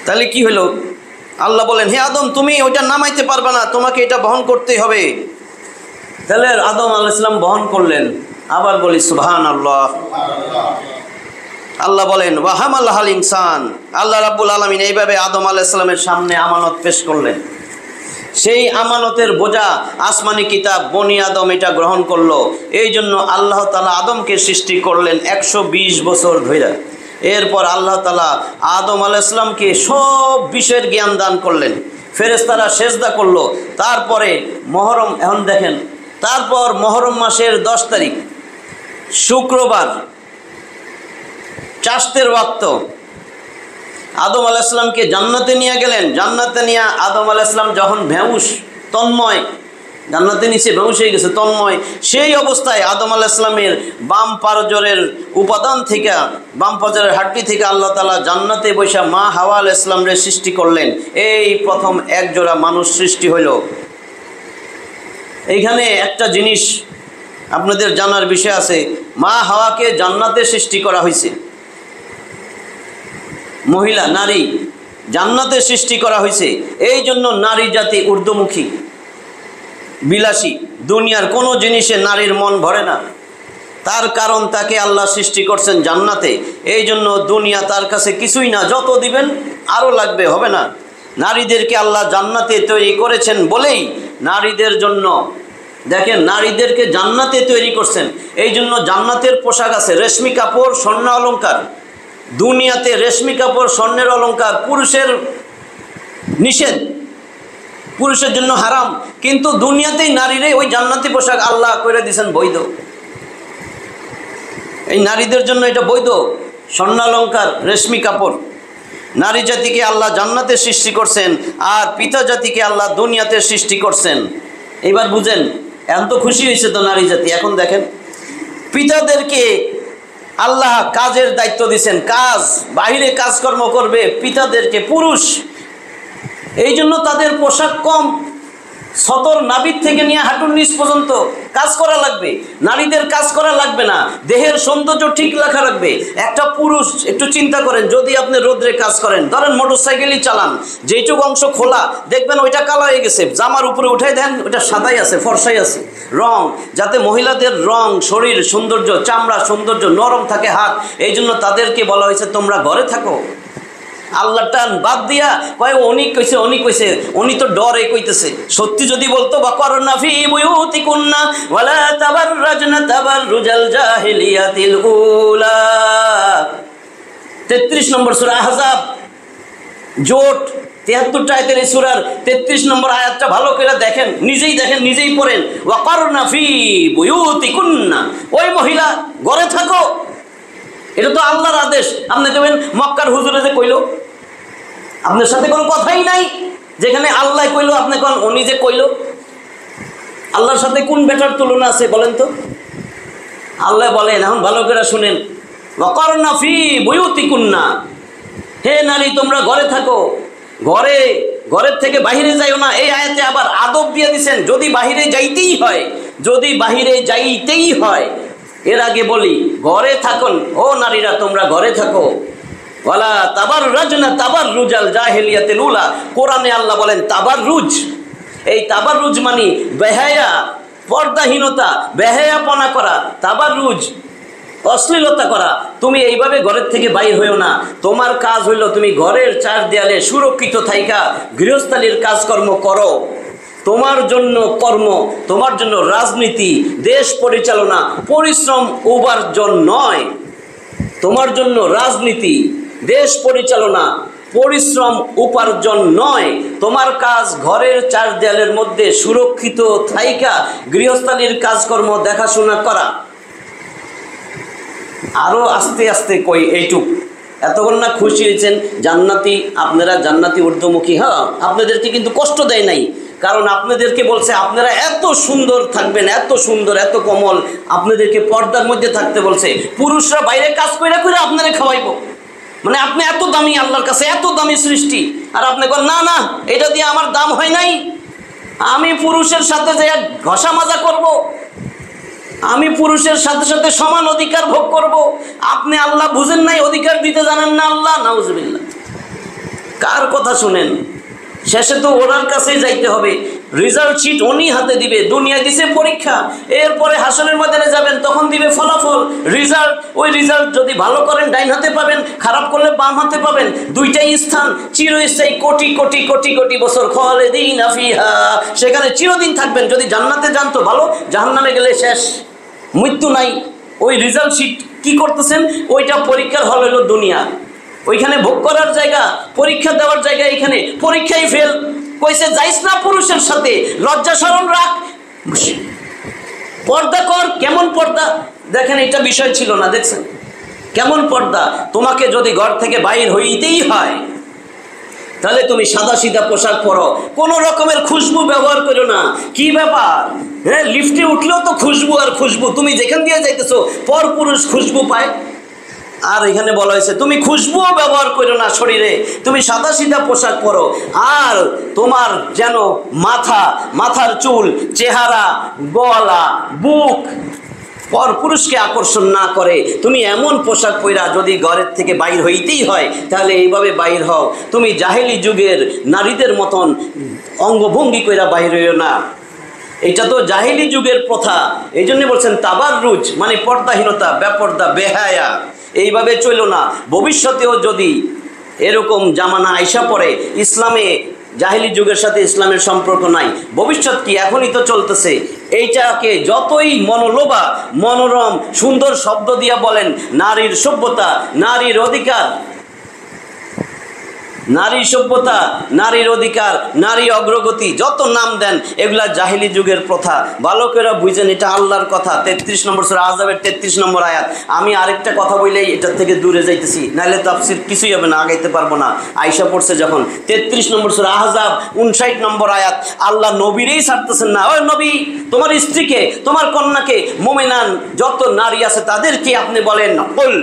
তাহলে কি হলো? আল্লাহ বলেন হে আদম তুমি ওইটা নামাইতে পারবে না, তোমাকে এটা বহন করতেই হবে। তাহলে আদম আলাইহিস সালাম বহন করলেন। আবার বলি সুবহানাল্লাহ। আল্লাহ বলেন ওয়াহামালাহাল ইনসান, আল্লাহ রাব্বুল আলামিন এইভাবে আদম আলাইহিস সালামের সামনে আমানত পেশ করলেন। সেই আমানতের বোঝা আসমানি কিতাব বনি আদম এটা গ্রহণ করলো। এই জন্য আল্লাহ তাআলা আদমকে সৃষ্টি করলেন 120 বছর ধরে। এরপর আল্লাহ তাআলা আদম আলাইহিস সালামকে সব বিষয়ের জ্ঞান দান করলেন, ফেরেশতারা সেজদা করলো। তারপরে মহরম, এখন দেখেন, তারপর মহরম মাসের 10 তারিখ শুক্রবার চাষতের ওয়াক্ত আদম আলাইহিস সালামকে জান্নাতে নিয়ে গেলেন। জান্নাতে নিয়ে আদম আলাইহিস সালাম যখন বেহুশ তন্ময়, জান্নাতে নিচে বেহুশ হয়ে গেছে তন্ময়, সেই অবস্থায় আদম আলাইহিস সালামের বাম পারজরের উপাদান থেকে, বাম পারজরের হাড্ডি থেকে আল্লাহ তাআলা জান্নাতে বসে মা হাওয়া আলাইহিস সালামের সৃষ্টি করলেন। এই প্রথম এক জোড়া মানুষ সৃষ্টি হইল। এইখানে একটা জিনিস আপনাদের জানার বিষয় আছে, মা হাওয়াকে জান্নাতে সৃষ্টি করা হয়েছে, মহিলা নারী জান্নাতে সৃষ্টি করা হয়েছে। এই জন্য নারী জাতি ঊর্ধ্বমুখী, বিলাসী, দুনিয়ার কোনো জিনিসে নারীর মন ভরে না। তার কারণ তাকে আল্লাহ সৃষ্টি করছেন জান্নাতে, এই জন্য দুনিয়া তার কাছে কিছুই না, যত দিবেন আরও লাগবে, হবে না। নারীদেরকে আল্লাহ জান্নাতে তৈরি করেছেন বলেই নারীদের জন্য, দেখেন নারীদেরকে জান্নাতে তৈরি করছেন, এই জন্য জান্নাতের পোশাক আছে, রেশমি কাপড়, স্বর্ণ অলংকার। দুনিয়াতে রেশমি কাপড় স্বর্ণের অলংকার পুরুষের নিষেধ, পুরুষের জন্য হারাম, কিন্তু দুনিয়াতেই নারীরে ওই জান্নাতি পোশাক আল্লাহ করে দিয়েছেন বৈধ। এই নারীদের জন্য এটা বৈধ, স্বর্ণালংকার, রেশমি কাপড়। নারী জাতিকে আল্লাহ জান্নাতে সৃষ্টি করছেন, আর পিতা জাতিকে আল্লাহ দুনিয়াতে সৃষ্টি করছেন। এবার বুঝেন, এখন তো খুশি হয়েছে তো নারী জাতি। এখন দেখেন পিতাদেরকে আল্লাহ কাজের দায়িত্ব দিয়েছেন, কাজ, বাহিরে কাজকর্ম করবে পিতাদেরকে পুরুষ, এই জন্য তাদের পোশাক কম, সতর নাভির থেকে নিয়ে হাঁটুর নিচ পর্যন্ত কাজ করা লাগবে। নারীদের কাজ করা লাগবে না, দেহের সৌন্দর্য ঠিক রাখা লাগবে। একটা পুরুষ একটু চিন্তা করেন, যদি আপনি রোদ্রে কাজ করেন, ধরেন মোটর সাইকেলই চালান, যেইটুকু অংশ খোলা দেখবেন ওইটা কালো হয়ে গেছে, জামার উপরে উঠাই দেন ওইটা সাদাই আছে, ফর্সাই আছে, রং, যাতে মহিলাদের রং, শরীর সৌন্দর্য, চামড়া সৌন্দর্য, নরম থাকে হাত, এই জন্য তাদেরকে বলা হয়েছে তোমরা ঘরে থাকো। আল্লাহ টান বাদ দিয়া কয় উনি কইছে, উনি কইছে, উনি তো ডরে কইতেছে। সত্যি যদি বলতো ওয়াকরনা ফি বুয়ুতিকুন্না ওয়ালা তাবাররাজনা তাবাররুজাল জাহিলিয়াতিল উলা, 33 নম্বর সূরা আহজাব, জোট 73টা আয়াতের এই সূরার 33 নম্বর আয়াতটা ভালো করে দেখেন, নিজেই দেখেন, নিজেই পড়েন। ওয়াকরনা ফি বুয়ুতিকুন্না, ওই মহিলা ঘরে থাকো, এটা তো আল্লাহর আদেশ। আপনি দেখবেন মক্কার হুজুরে যে কইলো, আপনার সাথে কোনো কথাই নাই, যেখানে আল্লাহ কইলো আপনি কোন উনি যে কইলো, আল্লাহর সাথে কোন বেটার তুলনা আছে বলেন তো? আল্লাহ বলেন, এখন ভালো করে শুনেন, ওয়াকরনা ফি বুয়ুতিকুন্না, হে নারী তোমরা ঘরে থাকো, ঘরের থেকে বাহিরে যাইও না। এই আয়াতে আবার আদব দিয়ে দিছেন, যদি বাহিরে যাইতেই হয়, যদি বাহিরে যাইতেই হয় এর আগে বলি, ঘরে থাকুন ও নারীরা, তোমরা ঘরে থাকো। ওয়ালা তাবাররাজনা তাবাররুজাল জাহিলিয়াতিল উলা। কোরআনে আল্লাহ বলেন তাবাররুজ। এই তাবাররুজ মানে বেহায়া, পর্দাহীনতা, বেহায়াপনা করা, তাবাররুজ অশ্লীলতা করা। তুমি এইভাবে ঘরের থেকে বাইর হইও না। তোমার কাজ হইল তুমি ঘরের চার দেয়ালে সুরক্ষিত থাইকা গৃহস্থালীর কাজকর্ম করো। তোমার জন্য কর্ম, তোমার জন্য রাজনীতি, দেশ পরিচালনা, পরিশ্রম উপার্জন নয়। তোমার জন্য রাজনীতি, দেশ পরিচালনা, পরিশ্রম উপার্জন নয়। তোমার কাজ ঘরের চার দেয়ালের মধ্যে সুরক্ষিত থাইকা গৃহস্থালীর কাজকর্ম দেখাশোনা করা। আরো আস্তে আস্তে কই এইটুক। এতক্ষণ না খুশি হয়েছেন জান্নাতি, আপনারা জান্নাতি ঊর্ধ্বমুখী। হ্যাঁ, আপনাদেরকে কিন্তু কষ্ট দেয় নাই, কারণ আপনাদেরকে বলছে আপনারা এত সুন্দর থাকবেন, এত সুন্দর, এত কোমল, আপনাদেরকে পর্দার মধ্যে থাকতে বলছে। পুরুষরা বাইরে কাজ করে করে আপনারা খাওয়াইব, মানে আপনি এত দামি, আল্লাহর কাছে এত দামি সৃষ্টি, আর আপনি বলেন না না এটা দিয়ে আমার দাম হয় নাই, আমি পুরুষের সাথে যে ঘষা মাজা করব, আমি পুরুষের সাথে সাথে সমান অধিকার ভোগ করব। আপনি আল্লাহ বুঝেন নাই, অধিকার দিতে জানেন না আল্লাহ। নাউজুবিল্লাহ। কার কথা শুনেন? শেষে তো ওনার কাছেই যাইতে হবে। রেজাল্ট শিট উনি হাতে দিবে। দুনিয়ায় দিছে পরীক্ষা, এরপরে হাসনের ময়দানে যাবেন, তখন দিবে ফলাফল, রেজাল্ট। ওই রেজাল্ট যদি ভালো করেন ডাইন হাতে পাবেন, খারাপ করলে বাম হাতে পাবেন। দুইটাই স্থান চিরস্থায়ী, কোটি কোটি কোটি কোটি বছর খালিদিনা ফিহা, সেখানে চিরদিন থাকবেন। যদি জান্নাতে যান তো ভালো, জাহান্নামে গেলে শেষ, মৃত্যু নাই। ওই রেজাল্ট শিট কি করতেছেন, ওইটা পরীক্ষার হল হলো দুনিয়া। ওইখানে ভোগ করার জায়গা, পরীক্ষা দেওয়ার জায়গা, এখানে পরীক্ষাই ফেল। কইছে যাইস না পুরুষের সাথে, লজ্জা শরম রাখ, পর্দা কর। কেমন পর্দা দেখেন, এটা বিষয় ছিল না, দেখছেন কেমন পর্দা। তোমাকে যদি ঘর থেকে বাইর হইতেই হয় তাহলে তুমি সাদা সিধা পোশাক পরো, কোনো রকমের খুশবু ব্যবহার করো না। কি ব্যাপার, হ্যাঁ লিফটে উঠলেও তো খুশবু আর খুশবু, তুমি যেখান দিয়ে যাইতেছো পর পুরুষ খুশবু পায়। আর এখানে বলা হয়েছে তুমি খুশবুও ব্যবহার করো না শরীরে, তুমি সাদা সিধা পোশাক পরো। আর তোমার যেন মাথার চুল, চেহারা, গলা, বুক পর পুরুষকে আকর্ষণ না করে। তুমি এমন পোশাক পরা যদি ঘরের থেকে বাইর হইতেই হয় তাহলে এইভাবে বাইর হও। তুমি জাহেলি যুগের নারীদের মতন অঙ্গভঙ্গি কইরা বাইর হইও না। এটা তো জাহেলি যুগের প্রথা। এই জন্য বলছেন তাবাররুজ মানে পর্দাহীনতা, বেপর্দা, বেহায়া। এইভাবে চইল না। ভবিষ্যতেও যদি এরকম জামানা আইসা পড়ে, ইসলামে জাহেলি যুগের সাথে ইসলামের সম্পর্ক নাই, ভবিষ্যৎ কি এখনই তো চলতেছে। এইটাকে যতই মনোলোভা, মনোরম, সুন্দর শব্দ দিয়া বলেন, নারীর সভ্যতা, নারীর অধিকার, নারী সভ্যতা, নারীর অধিকার, নারী অগ্রগতি, যত নাম দেন এগুলা জাহিলি যুগের প্রথা। ভালো করে বুঝেন এটা আল্লাহর কথা। 33 নম্বর সূরা আহজাবের 33 নম্বর আয়াত। আমি আরেকটা কথা বললেই এটার থেকে দূরে যাইতেছি, নাহলে তাফসীর কিছুই হবে না, আগাইতে পারবো না। আয়েশা পড়ছে যখন 33 নম্বর সূরা আহজাব 59 নম্বর আয়াত। আল্লাহ নবীরেই ছাড়তেছেন না। ওই নবী, তোমার স্ত্রীকে, তোমার কন্যাকে, মুমিনান যত নারী আছে তাদেরকে আপনি বলেন, কুল,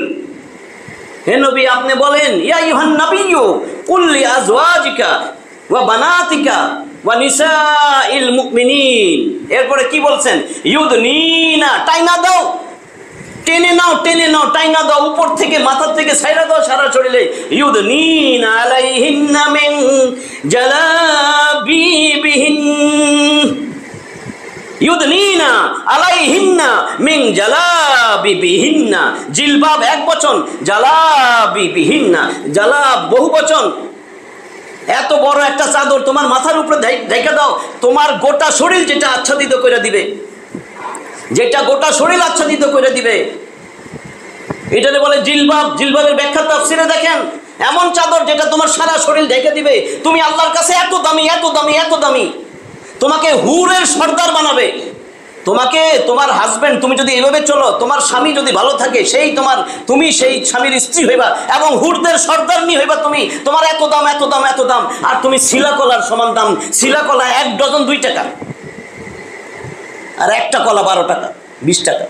হে নবী আপনি বলেন, ইয়া আইয়ুহান নাবিয়্যু কুল লিআজওয়াজিকা ওয়া বানাতিকা ওয়া নিসাইল মুমিনিন। এরপরে কি বলছেন, ইউদনিনা, টাইনা দাও, টেনে নাও, টেনে নাও, টাইনা দাও, উপর থেকে, মাথা থেকে ছাইরা দাও সারা শরীরে। ইউদনিনা আলাইহিন্না মিন জালাবিবিহিন, ইউদনিনা আলাইহিন্না মিন জালাবিবিহিন্না। জিলবাব এক বচন, জালাবিবিহিন্না জালাব বহু বচন। এত বড় একটা চাদর তোমার মাথার উপরে ঢেকে দাও, তোমার গোটা শরীর যেটা আচ্ছাদিত করে দিবে, যেটা গোটা শরীর আচ্ছাদিত করে দিবে, এটাকে বলে জিলবাব। জিলবাবের ব্যাখ্যা তাফসীরে দেখেন, এমন চাদর যেটা তোমার সারা শরীর ঢেকে দিবে। তুমি আল্লাহর কাছে এত দামি, এত দামি, এত দামি। তোমাকে হুরের সর্দার বানাবে। তোমাকে, তোমার হাজবেন্ড, তুমি যদি এইভাবে চলো, তোমার স্বামী যদি ভালো থাকে, তুমি সেই স্বামীর স্ত্রী হইবা এবং হুরদের সর্দারনি হইবা তুমি। তোমার এত দাম, এত দাম, এত দাম। আর তুমি শিলাকলার সমান দাম। শিলাকলা 1 ডজন 2 টাকা, আর একটা কলা 12 টাকা 20 টাকা।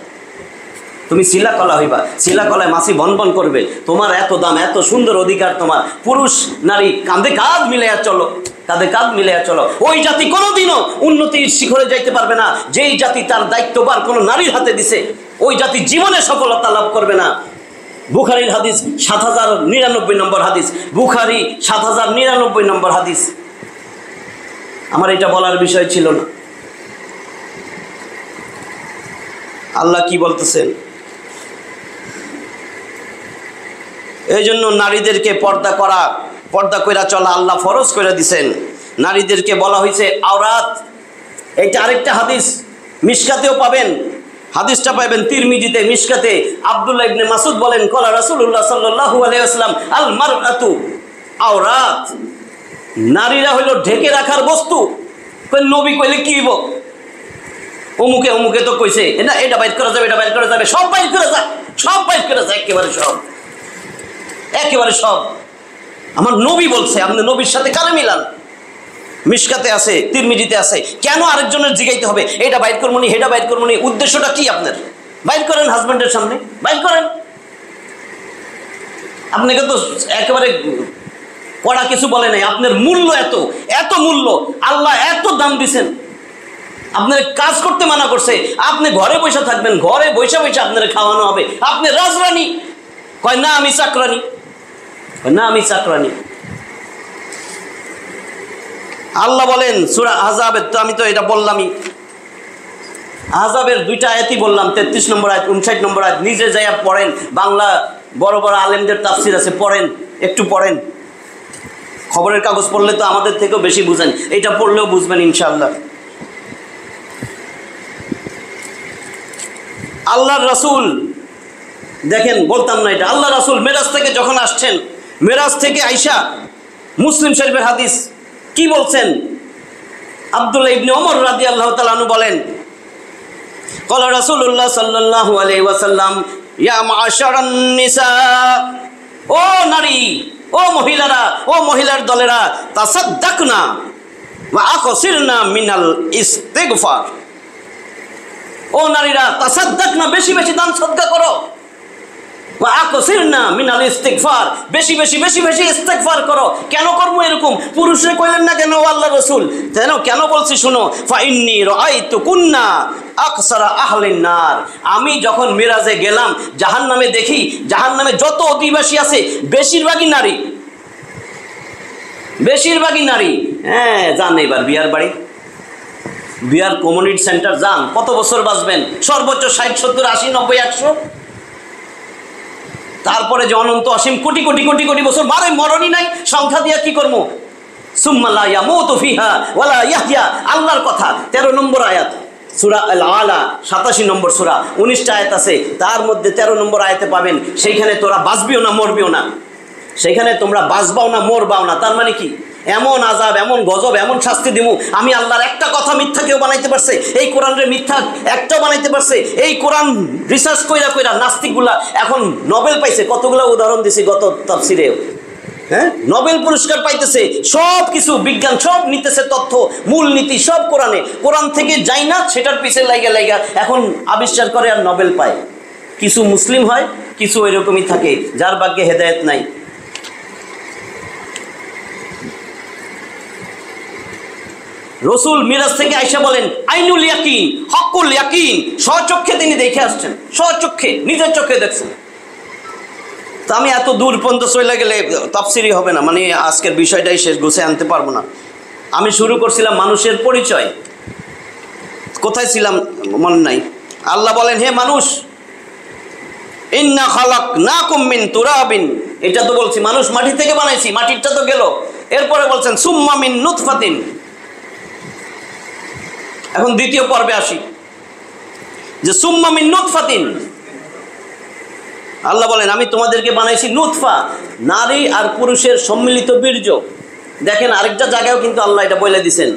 তুমি শিলাকলা হইবা, শিলাকলায় মাছি বনবন করবে। তোমার এত দাম, এত সুন্দর অধিকার তোমার। পুরুষ নারী কাঁধে কাঁধ মিলাইয়া চলো, কাঁধে কাঁধ মিলাইয়া চলো। ওই জাতি কোনোদিনও উন্নতির শিখরে যাইতে পারবে না যেই জাতি তার দায়িত্বভার কোনো নারীর হাতে দিছে। ওই জাতি জীবনে সফলতা লাভ করবে না। বুখারীর হাদিস ৭০৯৯ নম্বর হাদিস, বুখারী ৭০৯৯ নম্বর হাদিস। আমার এটা বলার বিষয় ছিল না। আল্লাহ কি বলতেছেন? এই জন্য নারীদেরকে পর্দা কইরা চলা আল্লাহ ফরজ করে দিছেন। নারীদেরকে বলা হয়েছে আওরাত। এইটা আরেকটা হাদিস, মিশকাতেও পাবেন, হাদিসটা পাবেন তিরমিজিতে, মিশকাতে। আব্দুল্লাহ ইবনে মাসউদ বলেন, ক্বালা রাসূলুল্লাহ সাল্লাল্লাহু আলাইহি ওয়াসাল্লাম আল মারআতু আওরাত, নারীরা হইল ঢেকে রাখার বস্তু। নবী কইলে কি হইব? অমুকে তো কইছে এটা বাইর করা যাবে, এটা বাইর করা যাবে, সব বাইর করে যায়, সব বাইর করে যায়, একেবারে সব। আমার নবী বলছে, আপনি নবীর সাথে কারে মিলান? মিশকাতে আছে, তিরমিজিতে আছে। কেন আরেকজনের জিগাইতে হবে এটা বাইর করবনি, হেটা বাইর করবনি? উদ্দেশ্যটা কি আপনার? বাইর করেন হাজব্যান্ডের সামনে, বাইর করেন। আপনাকে তো একেবারে কড়া কিছু বলে নাই। আপনার মূল্য এত মূল্য, আল্লাহ এত দাম দিছেন, আপনার কাজ করতে মানা করছে। আপনি ঘরে বসে থাকবেন, ঘরে বসে বসে আপনার খাওয়ানো হবে। আপনি রাজরানী, কয় না আমি চাকরানি, না আমি চাকরানি। আল্লাহ বলেন সূরা আহজাবের, তো আমি তো এটা বললামই, আহজাবের 2টা আয়াতই বললাম, 33 নম্বর আয়াত, 59 নম্বর আয়াত। নিজে যাইয়া পড়েন, বাংলা বড় বড় আলেমদের তাফসির আছে, পড়েন, একটু পড়েন। খবরের কাগজ পড়লে তো আমাদের থেকেও বেশি বুঝেন, এটা পড়লেও বুঝবেন ইনশাআল্লাহ। আল্লাহর রাসূল দেখেন, বলতাম না এটা, আল্লাহ রাসূল মেরাজ থেকে যখন আসছেন, মেরাজ থেকে আইসা মুসলিম শরীফের হাদিস কি বলছেন? আব্দুল্লাহ ইবনে ওমর রাদিয়াল্লাহু তাআলা আনহু বলেন, ক্বালা রাসূলুল্লাহ সাল্লাল্লাহু আলাইহি ওয়াসাল্লাম ইয়া মা'আশারান নিসা, ও নারী, ও মহিলারা, ও মহিলার দলেরা, তাসাদদাকনা ওয়া আকসিরনা মিনাল ইস্তিগফার, ও নারীরা তাসাদদাকনা, বেশি বেশি দান সদকা করো, ওয়া আকসিরনা মিনাল ইস্তিগফার, বেশি বেশি ইস্তিগফার করো। কেন করবো এরকম? পুরুষরা কইলেন না কেন আল্লাহর রাসূল? কেন বলছি শুনো, ফা ইন্নী রাআইতু কুন্না আকসারা আহলিন নার, আমি যখন মিরাজে গেলাম জাহান্নামে দেখি, জাহান্নামে যত অধিবাসী আছে বেশিরভাগই নারী, বেশিরভাগই নারী। হ্যাঁ, যান এবার বিয়ার বাড়ি, বিয়ার কমিউনিটি সেন্টার যান, কত বছর বাঁচবেন? সর্বোচ্চ 60, 70, 80, 90, 100। তারপরে যে অনন্ত অসীম কোটি কোটি কোটি কোটি বছর, মারে মরণই নাই, সংখ্যা দিয়া কি করবো? সুম্মা লা ইয়ামুতু ফিহা ওয়ালা ইয়াহইয়া, আল্লাহর কথা, 13 নম্বর আয়াত, সূরা আল আলা, 87 নম্বর সূরা, 19টা আয়াত আছে, তার মধ্যে 13 নম্বর আয়াতে পাবেন, সেইখানে তোরা বাঁচবিও না মরবিও না, সেইখানে তোমরা বাঁচবাও না মরবাও না। তার মানে কি? এমন আযাব, এমন গজব, এমন শাস্তি দিব। আমি আল্লাহর একটা কথা মিথ্যা কেউ বানাইতে পারছে? এই কোরআনের মিথ্যা একটাও বানাইতে পারছে? এই কোরআন রিসার্চ কইরা নাস্তিকগুলা এখন নোবেল পাইছে, কতগুলো উদাহরণ দিছি গত তাফসিরেও। হ্যাঁ, নোবেল পুরস্কার পাইতেছে, সব কিছু বিজ্ঞান সব নিতেছে, তথ্য মূলনীতি সব কোরআন থেকে যাই না, সেটার পিছে লাইগা এখন আবিষ্কার করে আর নোবেল পায়। কিছু মুসলিম হয়, কিছু ওইরকমই থাকে, যার ভাগ্যে হেদায়েত নাই। রসুল মিরাজ থেকে আইসা বলেন, আইনুল ইয়াকিন, হকুল ইয়াকিন, স্বচক্ষে তিনি দেখে আসছেন, স্বচক্ষে, নিজের চোখে দেখছেন। তো আমি এত দূর পর্যন্ত চলে গেলে তাফসিরই হবে না, মানে আজকের বিষয়টাই শেষ, গুছিয়ে আনতে পারবো না। আমি শুরু করছিলাম মানুষের পরিচয়, কোথায় ছিলাম মনে নাই। আল্লাহ বলেন, হে মানুষ, ইন্না খালাকনাকুম মিন তুরাবিন, এটা তো বলছি মানুষ মাটি থেকে বানাইছি, মাটিরটা তো গেল। এরপরে বলছেন সুম্মা মিন নুতফাতিন। এখন দ্বিতীয় পর্বে আসি, যে সুম্মা মিন নুতফাতিন, আল্লাহ বলেন আমি তোমাদেরকে বানাইছি নুতফা, নারী আর পুরুষের সম্মিলিত বীর্য। দেখেন আরেকটা জায়গায়ও কিন্তু আল্লাহ এটা বলে দিছেন,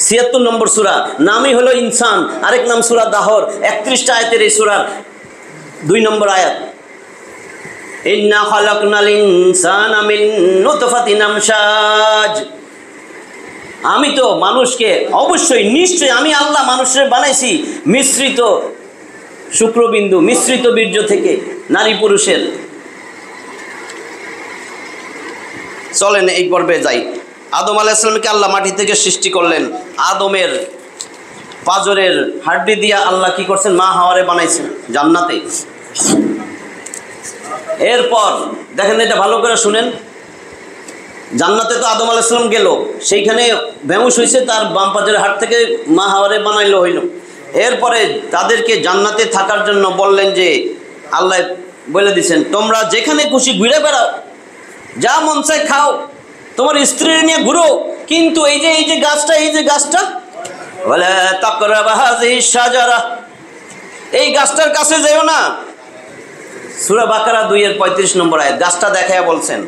৭৬ নম্বর সূরা, নামই হলো ইনসান, আরেক নাম সূরা দাহর, 31টা আয়াতের এই সূরার 2 নম্বর আয়াত, ইন্না খালাকনাল ইনসানা মিন নুতফাতিন আমশাজ। আমি তো মানুষকে অবশ্যই নিশ্চয়ই আমি আল্লাহ মানুষের বানাইছি মিশ্রিত শুক্রবিন্দু, মিশ্রিত বীর্য থেকে, নারী পুরুষের। চলেন এই পর্বে যাই। আদম আলাইহিস সালামকে আল্লাহ মাটি থেকে সৃষ্টি করলেন। আদমের পাজরের হাড্ডি দিয়া আল্লাহ কি করছেন? মা হাওয়ারে বানাইছেন। জান্নাতে। এরপর দেখেন, এটা ভালো করে শুনেন, জান্নাতে তো আদম আলাইহিস সালাম গেল, সেইখানে বেহুশ হয়েছে, তার বাম পাজরের হাড় থেকে মা হাওয়ারে বানাইলো হইল। এরপরে তাদেরকে জান্নাতে থাকার জন্য বললেন যে, আল্লাহ বলে দিচ্ছেন তোমরা যেখানে খুশি ঘুরে বেড়াও, যা মন চায় খাও, তোমার স্ত্রী নিয়ে ঘুরো, কিন্তু এই যে গাছটা ওয়ালা তাকরাবা হাযিহি শাজারা, এই গাছটার কাছে যেও না। সূরা বাকারা 2-35 নম্বর আয়াত। গাছটা দেখায়া বলছেন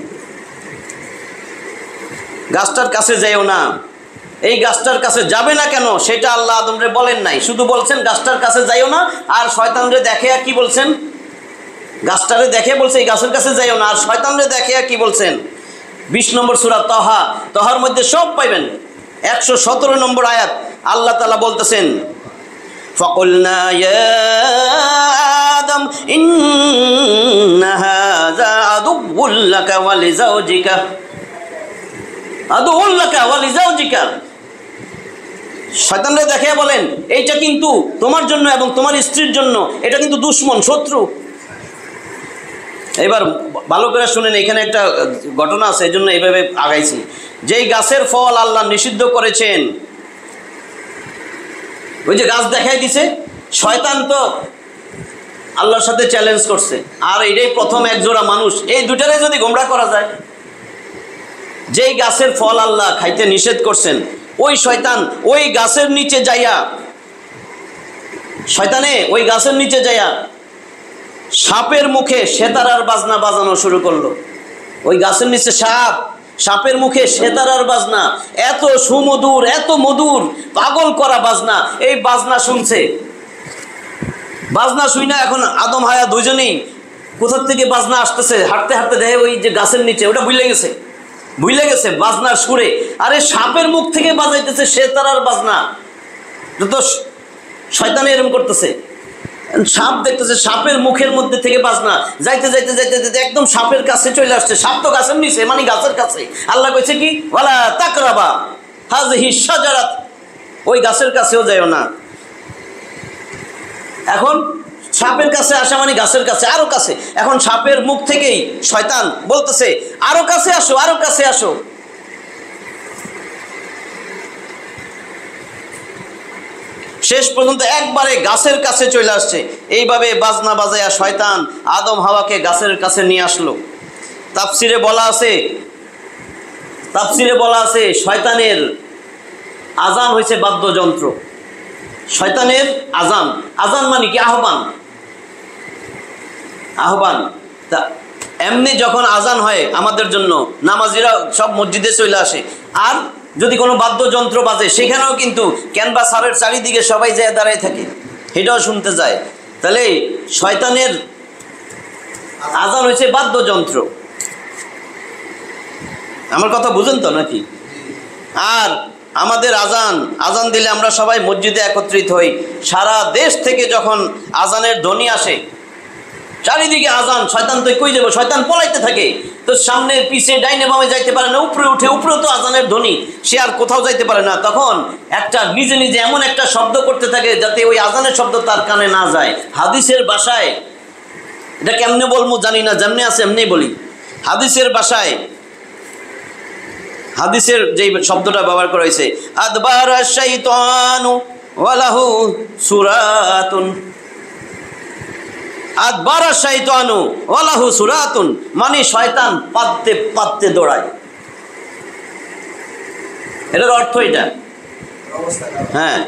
গাছটার কাছে যেও না। এই গাছটার কাছে যাবে না কেন সেটা আল্লাহ আদমরে বলেন নাই, শুধু বলছেন গাছটার কাছে যাইও না। আর শয়তানরে দেখে কি বলছেন? গাছটারে দেখে বলছে এই গাছের কাছে যাইও না। আর শয়তানরে দেখে কি বলছেন? 20 নম্বর সূরা তহার মধ্যে সব পাইবেন। 117 নম্বর আয়াত আল্লাহ তাআলা বলতেছেন, ফাকুলনা ইয়া আদম ইন্না হাযা আদুউল লাকা ওয়া লিজাওজিকা, আদুউল লাকা ওয়া লিজাওজিকা। শয়তানরে দেখে বলেন এইটা কিন্তু তোমার জন্য এবং তোমার স্ত্রীর জন্য, এটা কিন্তু দুশমন, শত্রু। এবার ভালো করে শুনেন, এখানে একটা ঘটনা আছে, এই জন্য এইভাবে আগাইছি। যেই গাছের ফল আল্লাহ নিষিদ্ধ করেছেন, ওই যে গাছ দেখাই দিছে, শয়তান তো আল্লাহর সাথে চ্যালেঞ্জ করছে। আর এটাই প্রথম একজোড়া মানুষ, এই দুটারে যদি গোমরাহ করা যায়। যেই গাছের ফল আল্লাহ খাইতে নিষেধ করছেন, ওই শয়তান ওই গাছের নিচে যাইয়া, শয়তানে ওই গাছের নিচে যাইয়া সাপের মুখে সেতারার বাজনা বাজানো শুরু করলো। ওই গাছের নিচে সাপের মুখে সেতারার বাজনা, এত সুমধুর, এত মধুর, পাগল করা বাজনা। এই বাজনা শুনছে, বাজনা শুই না। এখন আদম হায়া দুজনেই কোথার থেকে বাজনা আসতেছে, হাঁটতে হাঁটতে দেখে ওই যে গাছের নিচে, ওটা ভুলে গেছে বাজনার সুরে। আরে সাপের মুখ থেকে বাজাইতেছে সেতারার বাজনা। তো শয়তানে এরকম করতেছে, সাপ দেখতেছে, সাপের মুখের মধ্যে থেকে বাজনা, যাইতে যাইতে যাইতে যাইতে একদম সাপের কাছে চলে আসছে। সাপ তো গাছের নিচে, মানে গাছের কাছে। আল্লাহ কইছে কি, ওয়ালা তাকরাবা হাযিহি শাজারাত, ওই গাছের কাছেও যাইও না। এখন সাপের কাছে আসা মানে গাছের কাছে, আরো কাছে। এখন সাপের মুখ থেকেই শয়তান বলতেছে আরো কাছে আসো, আরো কাছে আসো। শেষ পর্যন্ত একবারে গাছের কাছে চলে আসছে। এইভাবে বাজনা বাজায়া শয়তান আদম হাওয়াকে গাছের কাছে নিয়ে আসলো। তাফসিরে বলা আছে শয়তানের আজান হয়েছে বাদ্যযন্ত্র। শয়তানের আজান মানে কি? আহ্বান। তা এমনি যখন আজান হয় আমাদের জন্য, নামাজিরা সব মসজিদে চলে আসে। আর যদি কোনো বাদ্যযন্ত্র বাজে, সেখানেও কিন্তু ক্যানভাসের চারিদিকে সবাই যায় দাঁড়ায় থাকে, এটাও শুনতে যায়। তাহলে শয়তানের আজান হয়েছে বাদ্যযন্ত্র। আমার কথা বুঝেন তো নাকি? আর আমাদের আজান দিলে আমরা সবাই মসজিদে একত্রিত হই। সারা দেশ থেকে যখন আজানের ধ্বনি আসে, চারিদিকে আজান, শয়তান তো কই যাবো, শয়তান পলাইতে থাকে। তো সামনে পিছে ডাইনে বামে যাইতে পারে না, উপরে তো আজানের ধ্বনি, সে আর কোথাও যাইতে পারে না। তখন একটা নিজে এমন একটা শব্দ করতে থাকে যাতে ওই আজানের শব্দ তার কানে না যায়। হাদিসের ভাষায়, এটা কেমনে বলবো জানি না, যেমনি আছে এমনি বলি। হাদিসের ভাষায়, হাদিসের যে শব্দটা ব্যবহার করা হয়েছে, আদবারা শাইতানু ওয়ালাহু সুরাতুন, আদবারা শাইতানু ওয়ালাহু সুরাতুন, মানে শয়তান পাততে পাততে দৌড়ায়। এটার অর্থ এটা। হ্যাঁ,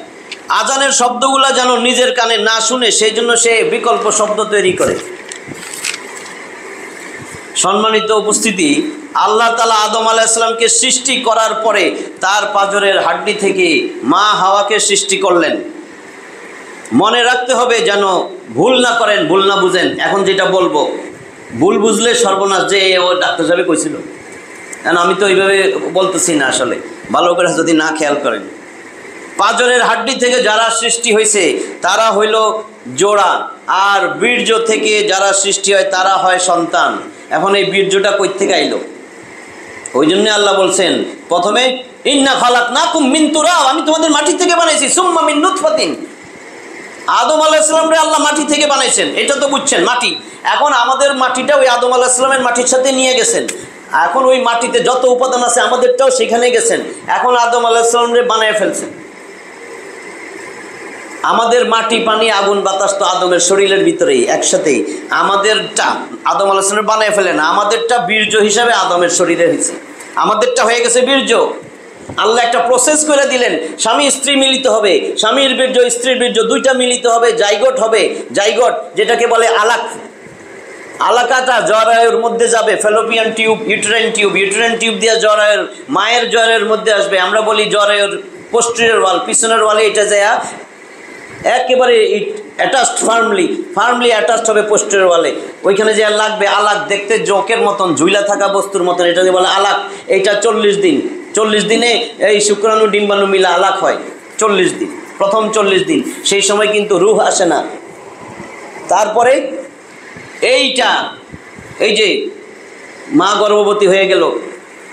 আজানের শব্দগুলা যেন নিজের কানে না শুনে, সেই জন্য সে বিকল্প শব্দ তৈরি করে। সম্মানিত উপস্থিতি, আল্লাহ তাআলা আদম আলাইহিস সালামকে সৃষ্টি করার পরে তার পাঁজরের হাড্ডি থেকে মা হাওয়াকে সৃষ্টি করলেন। মনে রাখতে হবে যেন ভুল না করেন, ভুল না বুঝেন। এখন যেটা বলবো, ভুল বুঝলে সর্বনাশ। যে ও ডাক্তার সাহেব কইছিল, কারণ আমি তো এইভাবে বলতেছি না, আসলে ভালো করে যদি না খেয়াল করেন। পাঁজরের হাড্ডি থেকে যারা সৃষ্টি হয়েছে তারা হইল জোড়া, আর বীর্য থেকে যারা সৃষ্টি হয় তারা হয় সন্তান। এখন এই বীর্যটা কই থেকে আইলো? ওই জন্য আল্লাহ বলছেন প্রথমে, ইন্না খালাকনাকুম মিন তুরাব, আমি তোমাদের মাটি থেকে বানাইছি, সুম্মা মিন নুতফাতিন, আদম আলাইহিস সালামরে আল্লাহ মাটি থেকে বানাইছেন, এটা তো বুঝছেন মাটি। এখন আমাদের মাটিটা ওই আদম আলাইহিস সালামের মাটির সাথে নিয়ে গেছেন। এখন ওই মাটিতে যত উপাদান আছে আমাদেরটাও সেখানে গেছেন। এখন আদম আলাইহিস সালামরে বানায় ফেলছেন। আমাদের মাটি পানি আগুন বাতাস তো আদমের শরীরের ভিতরেই একসাথেই। আমাদেরটা আদম আলাইহিস সালাম বানায় ফেলেন, আমাদেরটা বীর্য হিসাবে আদমের শরীরে হয়েছে, আমাদেরটা হয়ে গেছে বীর্য। আল্লাহ একটা প্রসেস করে দিলেন, স্বামী স্ত্রী মিলিত হবে, স্বামীর বীর্য স্ত্রীর বীর্য দুইটা মিলিত হবে, জাইগোট হবে। জাইগোট যেটাকে বলে আলাক, আলাকাটা জরায়ুর মধ্যে যাবে, Fallopian tube, uterine tube, uterine tube দিয়ে জরায়ুর মায়ের জরায়ুর মধ্যে আসবে। আমরা বলি জরায়ুর পোস্টেরিয়র ওয়াল, পিছনের ওয়ালে এটা যায় একেবারে অ্যাটাচড, ফার্মলি অ্যাটাচড হবে পোস্টেরিয়র ওয়ালে, ওইখানে যে লাগবে আলাক, দেখতে জোকের মতন ঝুইলা থাকা বস্তুর মতন, এটা যে বলে আলাক। এইটা 40 দিন, 40 দিনে এই শুক্রাণু ডিম্বাণু মিলা আলাক হয় 40 দিন, প্রথম 40 দিন। সেই সময় কিন্তু রূহ আসে না। তারপরে এইটা এই যে মা গর্ভবতী হয়ে গেল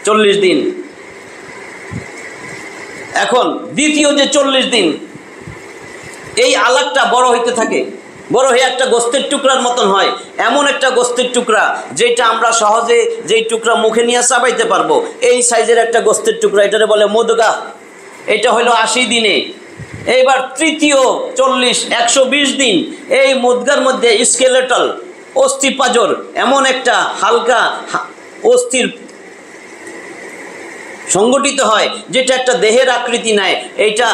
40 দিন। এখন দ্বিতীয় যে 40 দিন এই আলাকটা বড় হইতে থাকে, বড় হয়ে একটা গোস্তের টুকরার মতন হয়। এমন একটা গোস্তের টুকরা যেটা আমরা সহজে যেই টুকরা মুখে নিয়ে চাবাইতে পারবো, এই সাইজের একটা গোস্তের টুকরা, এটারে বলে মুদগা। এটা হলো 80 দিনে। এইবার তৃতীয় 40 120 দিন এই মুদগার মধ্যে স্কেলেটাল অস্থি পাঁজর, এমন একটা হালকা অস্থির সংগঠিত হয় যেটা একটা দেহের আকৃতি নেয়। এইটা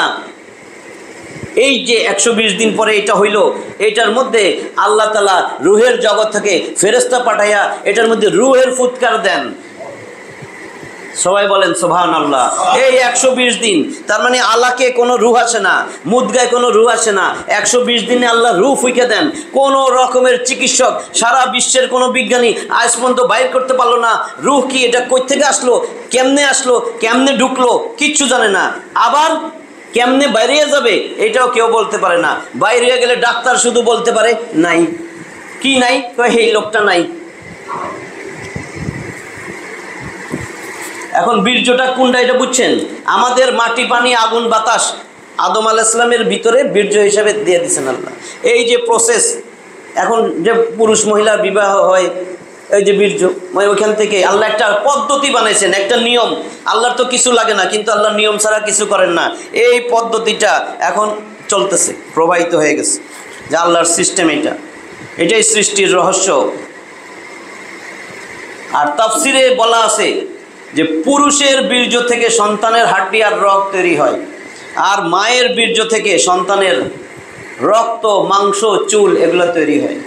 এই যে 120 দিন পরে এটা হইল, এটার মধ্যে আল্লাহ তাআলা রুহের জগৎ থেকে ফেরেশতা পাঠাইয়া এটার মধ্যে রুহের ফুৎকার দেন। সবাই বলেন সুবহানাল্লাহ। এই 120 দিন, তার মানে আলাকে কোনো রুহ আসে না, মুদগায় কোনো রুহ আসে না। 120 দিনে আল্লাহ রুহ ফুঁকে দেন। কোনো রকমের চিকিৎসক, সারা বিশ্বের কোনো বিজ্ঞানী আজ পর্যন্ত বাইর করতে পারলো না রুহ কি, এটা কই থেকে আসলো, কেমনে ঢুকলো, কিচ্ছু জানে না। আবার কেমনে বাইরে যাবে এটাও কেউ বলতে পারে না। বাইরে গেলে ডাক্তার শুধু বলতে পারে নাই। কি নাই? এই লোকটা নাই। এখন বীর্যটা কোনটা এটা বুঝছেন? আমাদের মাটি পানি আগুন বাতাস আদম আলাইহিস সালামের ভিতরে বীর্য হিসাবে দিয়ে দিয়েছেন আল্লাহ। এই যে প্রসেস, এখন যে পুরুষ মহিলা বিবাহ হয়, এই যে বীর্য, ওইখান থেকে আল্লাহ একটা পদ্ধতি বানাইছেন, একটা নিয়ম। আল্লাহর তো কিছু লাগে না, কিন্তু আল্লাহ নিয়ম ছাড়া কিছু করেন না। এই পদ্ধতিটা এখন চলতেছে, প্রবাহিত হয়ে গেছে যে আল্লাহর সিস্টেম। এটাই সৃষ্টির রহস্য। আর তাফসিরে বলা আছে যে পুরুষের বীর্য থেকে সন্তানের হাড্ডি আর রক্ত তৈরি হয়, আর মায়ের বীর্য থেকে সন্তানের রক্ত, মাংস, চুল এগুলো তৈরি হয়।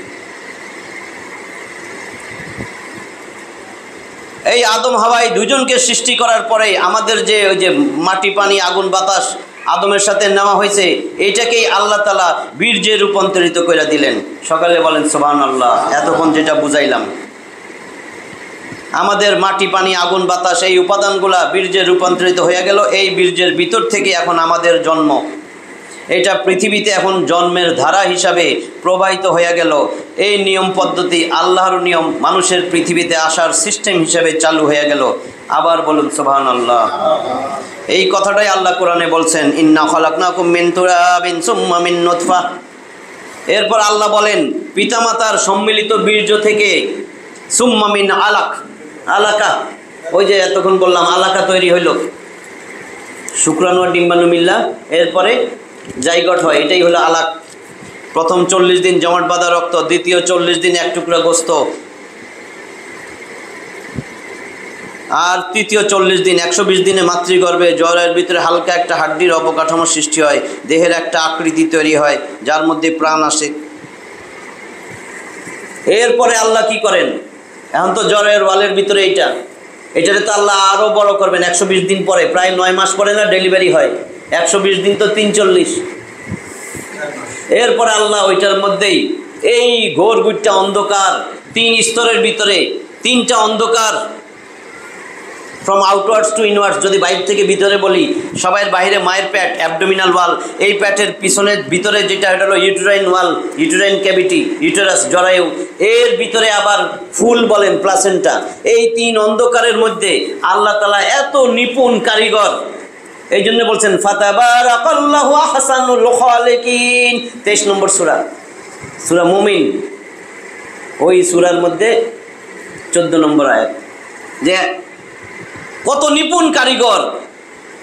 এই আদম হাওয়াই দুজনকে সৃষ্টি করার পরে আমাদের যে ওই যে মাটি পানি আগুন বাতাস আদমের সাথে নেওয়া হয়েছে, এটাকেই আল্লাহ তাআলা বীর্যে রূপান্তরিত করে দিলেন। সকালে বলেন সুবহানাল্লাহ। এতক্ষণ যেটা বুঝাইলাম, আমাদের মাটি পানি আগুন বাতাস এই উপাদানগুলা বীর্যে রূপান্তরিত হয়ে গেল। এই বীর্যের ভিতর থেকে এখন আমাদের জন্ম, এটা পৃথিবীতে এখন জন্মের ধারা হিসাবে প্রবাহিত হয়ে গেল। এই নিয়ম পদ্ধতি আল্লাহর নিয়ম মানুষের পৃথিবীতে আসার সিস্টেম হিসাবে চালু হয়ে গেল। আবার বলুন সুবহানাল্লাহ। এই কথাটাই আল্লাহ কোরআনে বলছেন, ইন্না খালাকনাকুম মিন তুরাবিন সুম্মা মিন নুতফা। এরপর আল্লাহ বলেন পিতামাতার সম্মিলিত বীর্য থেকে, সুম্মা মিন আলাকা, ওই যে এতক্ষণ বললাম আলাকা তৈরি হইল, শুক্রাণু আর ডিম্বাণু মিল্লা, এরপরে জাইগট হয়, এটাই হলো আলাক। প্রথম 40 দিন জমাট বাঁধা রক্ত, দ্বিতীয় 40 দিন এক টুকরা গোস্ত, আর তৃতীয় 40 দিন 120 দিনে মাতৃগর্ভে জ্বরের ভিতরে হালকা একটা হাড্ডির অবকাঠামো সৃষ্টি হয়, দেহের একটা আকৃতি তৈরি হয় যার মধ্যে প্রাণ আসে। এরপরে আল্লাহ কি করেন? এখন তো জ্বরের ওয়ালের ভিতরে এটারে তো আল্লাহ আরও বড় করবেন। 120 দিন পরে, প্রায় 9 মাস পরে না ডেলিভারি হয়, 120 দিন তো 340। এরপরে আল্লাহ ওইটার মধ্যেই এই ঘোর গুটটা অন্ধকার 3 স্তরের ভিতরে 3টা অন্ধকার, ফ্রম আউটওয়ার্ডস টু ইনওয়ার্ডস। যদি বাইরে থেকে ভিতরে বলি, সবাই বাইরে মায়ের প্যাট, অ্যাবডোমিনাল ওয়াল, এই প্যাটের পিছনের ভিতরে যেটা এটা হলো ইউটেরাইন ওয়াল, ইউটেরাইন ক্যাভিটি, ইউটেরাস জরায়ু, এর ভিতরে আবার ফুল বলেন প্লাসেন্টা। এই 3 অন্ধকারের মধ্যে আল্লাহ তাআলা এত নিপুণ কারিগর, এই জন্য বলছেন ফাতাবারাকাল্লাহু আহসানুল খালিকিন। 23 নম্বর সূরা, সূরা মুমিন, ওই সূরার মধ্যে 14 নম্বর আয়াত, যে কত নিপুণ কারিগর,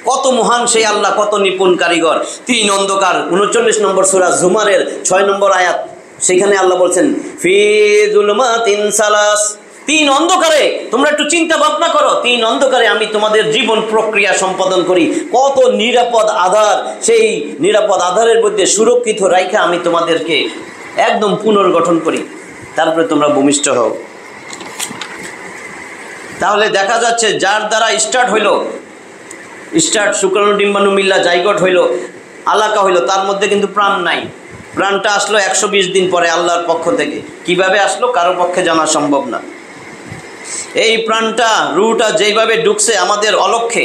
কত মহান সেই আল্লাহ, কত নিপুণ কারিগর। 3 অন্ধকার, 39 নম্বর সূরা জুমারের 6 নম্বর আয়াত, সেখানে আল্লাহ বলছেন ফি যুলমাতিন সালাস, 3 অন্ধকারে, তোমরা একটু চিন্তা ভাবনা করো, 3 অন্ধকারে আমি তোমাদের জীবন প্রক্রিয়া সম্পাদন করি, কত নিরাপদ আধার, সেই নিরাপদ আধারের মধ্যে সুরক্ষিত রাইখা আমি তোমাদেরকে একদম পুনর্গঠন করি, তারপরে তোমরা ভূমিষ্ঠ হও। তাহলে দেখা যাচ্ছে যার দ্বারা স্টার্ট শুক্রাণু ডিম্বাণু মিল্লা জাইগোট হইল, আলাকা হইল, তার মধ্যে কিন্তু প্রাণ নাই। প্রাণটা আসলো 120 দিন পরে আল্লাহর পক্ষ থেকে। কিভাবে আসলো কারো পক্ষে জানা সম্ভব না। এই প্রাণটা, রুহটা যেইভাবে ঢুকছে আমাদের অলক্ষ্যে,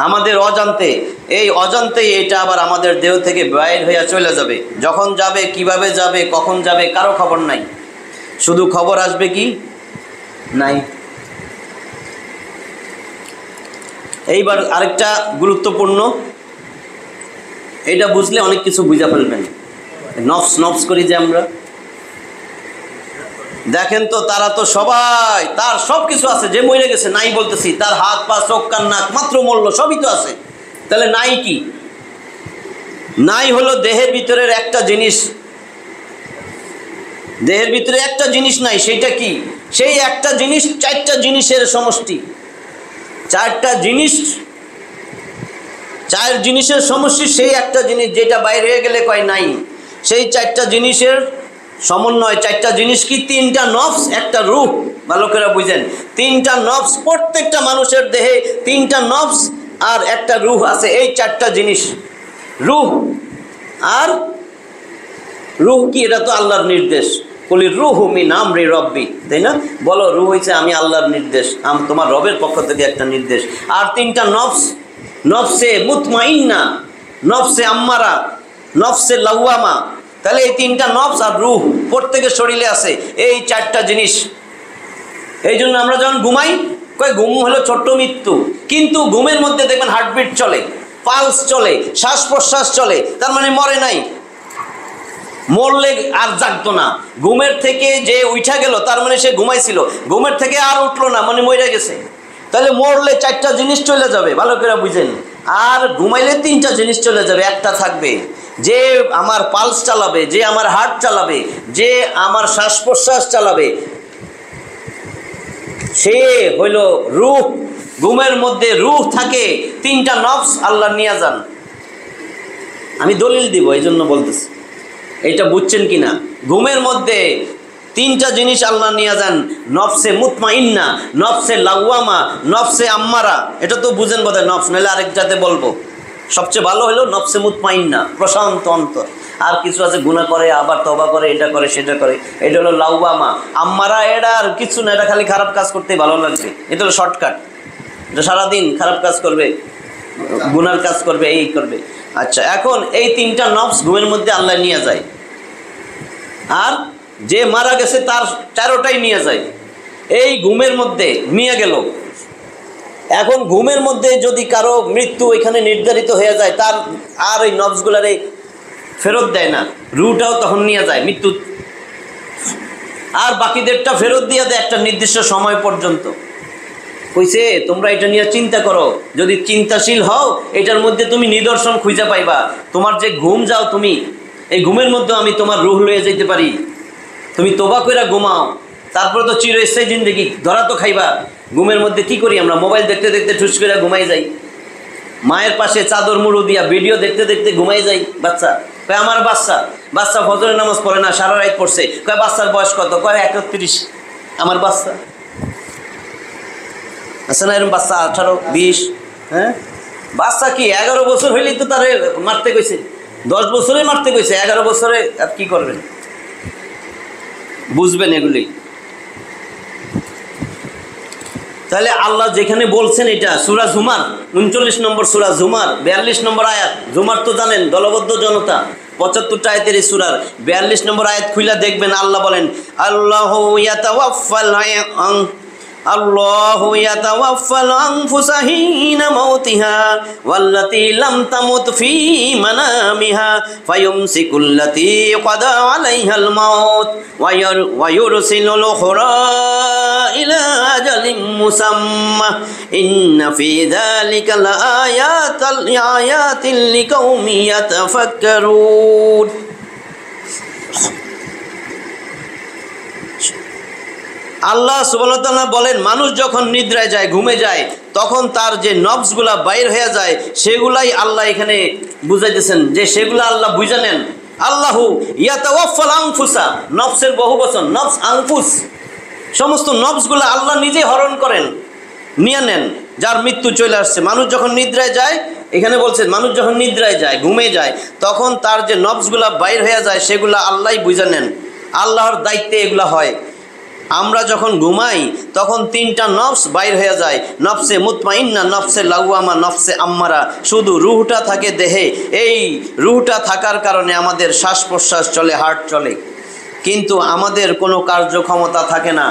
আমাদের অজান্তে, এই অজান্তেই এটা আবার আমাদের দেহ থেকে বাইর হইয়া চলে যাবে। যখন যাবে, কিভাবে যাবে, কখন যাবে, কারো খবর নাই। শুধু খবর আসবে কি নাই। এইবার আরেকটা গুরুত্বপূর্ণ, এটা বুঝলে অনেক কিছু বুঝা ফেলবেন। নফস করি যে আমরা, দেখেন তো তারা তো সবাই, তার সব কিছু আছে, যে মরে গেছে নাই বলতেছি, তার হাত পা চোখ কান নাক মাত্র মরল, সবই তো আছে। তাহলে নাই কি? নাই হলো দেহের ভিতরের একটা জিনিস, দেহের ভিতরে একটা জিনিস নাই। সেইটা কি? সেই একটা জিনিস 4টা জিনিসের সমষ্টি। 4টা জিনিস, 4 জিনিসের সমষ্টি, সেই একটা জিনিস যেটা বাইরে হয়ে গেলে কয় নাই। সেই 4টা জিনিসের সমন্বয়। 4টা জিনিস কি? 3টা নফস, একটা রূহ। ভালো করে বুঝেন, 3টা নফস প্রত্যেকটা মানুষের দেহে, 3টা নফস আর একটা রূহ আছে। এই 4টা জিনিস, রূহ। আর রূহ কি? এটা তো আল্লাহর নির্দেশ। বলি রূহ মিন আমরি রব্বি, তাই না? বলো রূহ হয়েছে আমি আল্লাহর নির্দেশ, তোমার রবের পক্ষ থেকে একটা নির্দেশ। আর 3টা নফস, নফসে মুতমাইন্না, নফসে আম্মারা, নফসে লাওয়ামা। তাহলে এই 3টা নফস আর রূহ প্রত্যেকের শরীরে আছে, এই 4টা জিনিস। এই জন্য আমরা যখন ঘুমাই, কয় ঘুম হলো ছোট্ট মৃত্যু, কিন্তু ঘুমের মধ্যে দেখবেন হার্টবিট চলে, পালস চলে, শ্বাস প্রশ্বাস চলে, তার মানে মরে নাই। মরলে আর জাগতো না। ঘুমের থেকে যে উঠা গেল, তার মানে সে ঘুমাইছিল, ঘুমের থেকে আর উঠলো না, মানে মরে গেছে। তাহলে মরলে 4টা জিনিস চলে যাবে, ভালো করে বুঝেন। আর ঘুমাইলে 3টা জিনিস চলে যাবে, একটা থাকবে। যে আমার পালস চালাবে, যে আমার হার্ট চালাবে, যে আমার শ্বাস প্রশ্বাস চালাবে, সে হইল রূহ। ঘুমের মধ্যে রূহ থাকে, 3টা নফস আল্লাহ নিয়ে যান। আমি দলিল দিব, এই জন্য বলতেছি, এটা বুঝছেন কিনা? ঘুমের মধ্যে 3টা জিনিস আল্লাহ নিয়ে যান, নফসে মুতমাইন্না, নফসে লাওয়ামা, নফসে আম্মারা। এটা তো বুঝেন বোধহয় নফস, নাহলে আরেকটাতে বলবো। সবচেয়ে ভালো হলো নফসে মুতমাইন্না, প্রশান্ত অন্তর। আর কিছু আছে গুনাহ করে, আবার তওবা করে, এটা করে সেটা করে, এটা হলো লাওয়ামা। আম্মারা এটা আর কিছু না, এটা খালি খারাপ কাজ করতেই ভালো লাগবে, এটা হলো শর্টকাট। এটা সারাদিন খারাপ কাজ করবে, গুনার কাজ করবে, এই করবে। আচ্ছা, এখন এই 3টা নফস ঘুমের মধ্যে আল্লাহ নিয়ে যায়, আর যে মারা গেছে তার 4টাই নিয়ে যায়। এই ঘুমের মধ্যে নিয়ে গেল। এখন ঘুমের মধ্যে যদি কারো মৃত্যু এখানে নির্ধারিত হয়ে যায়, তার আর এই নফসগুলারে ফেরত দেয় না, রুহটাও তখন নিয়ে যায় মৃত্যু, আর বাকিদেরটা ফেরত দিয়ে দেয় একটা নির্দিষ্ট সময় পর্যন্ত। কইছে তোমরা এটা নিয়ে চিন্তা করো, যদি চিন্তাশীল হও এটার মধ্যে তুমি নিদর্শন খুঁজে পাইবা। তোমার যে ঘুম যাও তুমি, এই ঘুমের মধ্যে আমি তোমার রুহ লয়ে যেতে পারি। তুমি তোবা কইরা ঘুমাও, তারপরে তো চিরস্থায়ী জিন্দেগি, ধরা তো খাইবা। ঘুমের মধ্যে কি করি আমরা? মোবাইল দেখতে দেখতে ঠুস করে ঘুমাই যাই, মায়ের পাশে চাদর মুড়ো দিয়া ভিডিও দেখতে দেখতে ঘুমাই যাই। বাচ্চা কয় আমার বাচ্চা ফজরের নামাজ পড়ে না, সারা রাত পড়ছে। কয় বাচ্চার বয়স কত? কয় 31। আমার বাচ্চা আছে না এরকম বাচ্চা? 18, 20। হ্যাঁ, বাচ্চা কি 11 বছর হইলেই তো তারে মারতে কইছে, 10 বছরে মারতে কইছে, 11 বছরে আর কি করবেন? বুঝবেন এগুলি। তাহলে আল্লাহ যেখানে বলছেন, এটা সূরা জুমার 39 নম্বর সূরা জুমার 42 নম্বর আয়াত। জুমার তো জানেন দলবদ্ধ জনতা, 75টা আয়াতের এই সূরার 42 নম্বর আয়াত খুইলা দেখবেন, আল্লাহ বলেন আল্লাহু ইয়াতাওয়াফাল আল্লাহু ইয়াতাওয়াফাল আনফুসা হিনা মাউতিহা ওয়াল্লাতী লাম তামুত ফী মানামিহা ফায়ুমসিকুল্লাতী ক্বাদা আলাইহাল মাউত ওয়া ইউরসিলুল উখরা ইলা আজালিম মুসাম্মা ইন্না ফী যালিকা লাআয়াতিন লিকাউমিন ইয়াতাফাক্কারুন। আল্লাহ সুবহানাহু ওয়া তাআলা বলেন, মানুষ যখন নিদ্রায় যায়, ঘুমে যায়, তখন তার যে নফসগুলা বাইর হয়ে যায় সেগুলাই আল্লাহ এখানে বুঝাইতেছেন যে সেগুলা আল্লাহ বুঝে নেন। আল্লাহু ইয়াতাওয়াফাল আনফুসা, নফসের বহুবচন, নফস আনফুস, সমস্ত নফসগুলা আল্লাহ নিজেই হরণ করেন, নিয়ে নেন, যার মৃত্যু চলে আসছে। মানুষ যখন নিদ্রায় যায়, এখানে বলছেন মানুষ যখন নিদ্রায় যায়, ঘুমে যায়, তখন তার যে নফসগুলা বাইর হয়ে যায় সেগুলা আল্লাহই বুঝে নেন, আল্লাহর দায়িত্বে এগুলা হয়। আমরা যখন ঘুমাই তখন তিনটা নফস বাইর হয়ে যায়, নফসে মুতমাইন্না, নফসে লাওয়ামা, নফসে আম্মারা। শুধু রুহটা থাকে দেহে, এই রুহটা থাকার কারণে আমাদের শ্বাস প্রশ্বাস চলে, হার্ট চলে, কিন্তু আমাদের কোনো কার্যক্ষমতা থাকে না।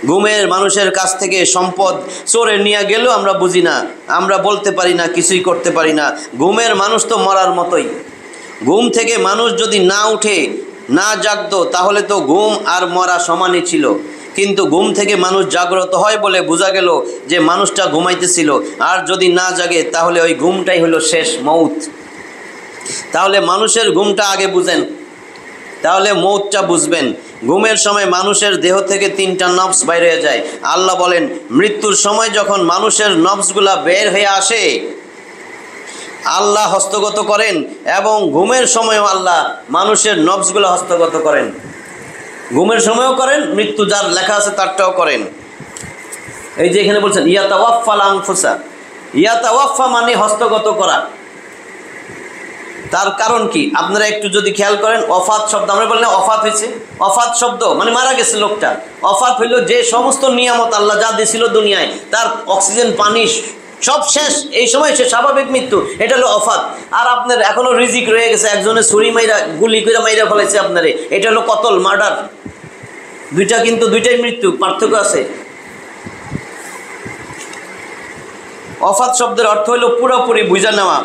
ঘুমের মানুষের কাছ থেকে সম্পদ চোরে নিয়ে গেলেও আমরা বুঝি না, আমরা বলতে পারি না, কিছুই করতে পারি না। ঘুমের মানুষ তো মরার মতোই। ঘুম থেকে মানুষ যদি না উঠে, না জাগতো, তাহলে তো ঘুম আর মরা সমানই ছিল। কিন্তু ঘুম থেকে মানুষ জাগ্রত হয় বলে বোঝা গেল যে মানুষটা ঘুমাইতেছিল। আর যদি না জাগে তাহলে ওই ঘুমটাই হলো শেষ, মৌত। তাহলে মানুষের ঘুমটা আগে বুঝেন, তাহলে মৌতটা বুঝবেন। ঘুমের সময় মানুষের দেহ থেকে তিনটা নফস বাইর হয়ে যায়। আল্লাহ বলেন, মৃত্যুর সময় যখন মানুষের নফসগুলা বের হয়ে আসে আল্লাহ হস্তগত করেন, এবং ঘুমের সময়ও আল্লাহ মানুষের নফসগুলো হস্তগত করেন। ঘুমের সময়ও করেন, মৃত্যু যার লেখা আছে তারটাও করেন। এই যে এখানে বলছেন ইয়াতাওয়াফাল আনফুসা, ইয়াতাওয়াফা মানে হস্তগত করা। তার কারণ কি আপনারা একটু যদি খেয়াল করেন, অফাত শব্দ আমরা বললাম, অফাত হয়েছে, অফাত শব্দ মানে মারা গেছে লোকটা। অফাত হইল যে সমস্ত নিয়ামত আল্লাহ যা দিয়েছিল দুনিয়ায়, তার অক্সিজেন, পানি সব শেষ, এই সময় সে স্বাভাবিক মৃত্যু, এটা হলো অফাত। আর আপনার এখনো রিজিক রয়ে গেছে, একজনের ছুরি মাইরা, গুলি করে মাইরা ফেলাইছে আপনারে, এটা হলো কতল, মার্ডার। দুইটা কিন্তু দুইটাই মৃত্যু, পার্থক্য আছে। অফাত শব্দের অর্থ হলো পুরোপুরি বুঝা নেওয়া।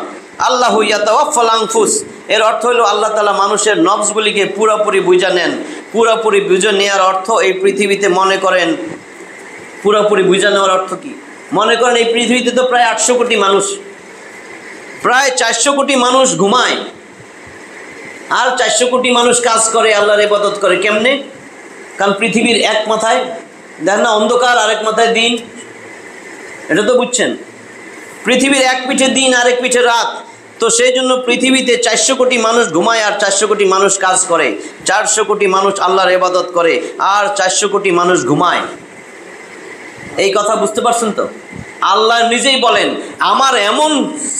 আল্লাহু ইয়াতাওয়াফাল আনফুস এর অর্থ হলো আল্লাহ তাআলা মানুষের নফসগুলিকে পুরোপুরি বুঝা নেন। পুরোপুরি বুঝে নেওয়ার অর্থ, এই পৃথিবীতে মনে করেন পুরোপুরি বুঝা নেওয়ার অর্থ কি? মনে করেন এই পৃথিবীতে তো প্রায় 800 কোটি মানুষ, প্রায় 400 কোটি মানুষ ঘুমায়, আর 400 কোটি মানুষ কাজ করে, আল্লাহর ইবাদত করে। কেমনে? কারণ পৃথিবীর এক মাথায় দেখেন না অন্ধকার, আরেক মাথায় দিন, এটা তো বুঝছেন। পৃথিবীর এক পিঠে দিন, আরেক পিঠে রাত। তো সেই জন্য পৃথিবীতে 400 কোটি মানুষ ঘুমায় আর 400 কোটি মানুষ কাজ করে, 400 কোটি মানুষ আল্লাহর ইবাদত করে আর 400 কোটি মানুষ ঘুমায়। এই কথা বুঝতে পারছেন তো? আল্লাহ নিজেই বলেন, আমার এমন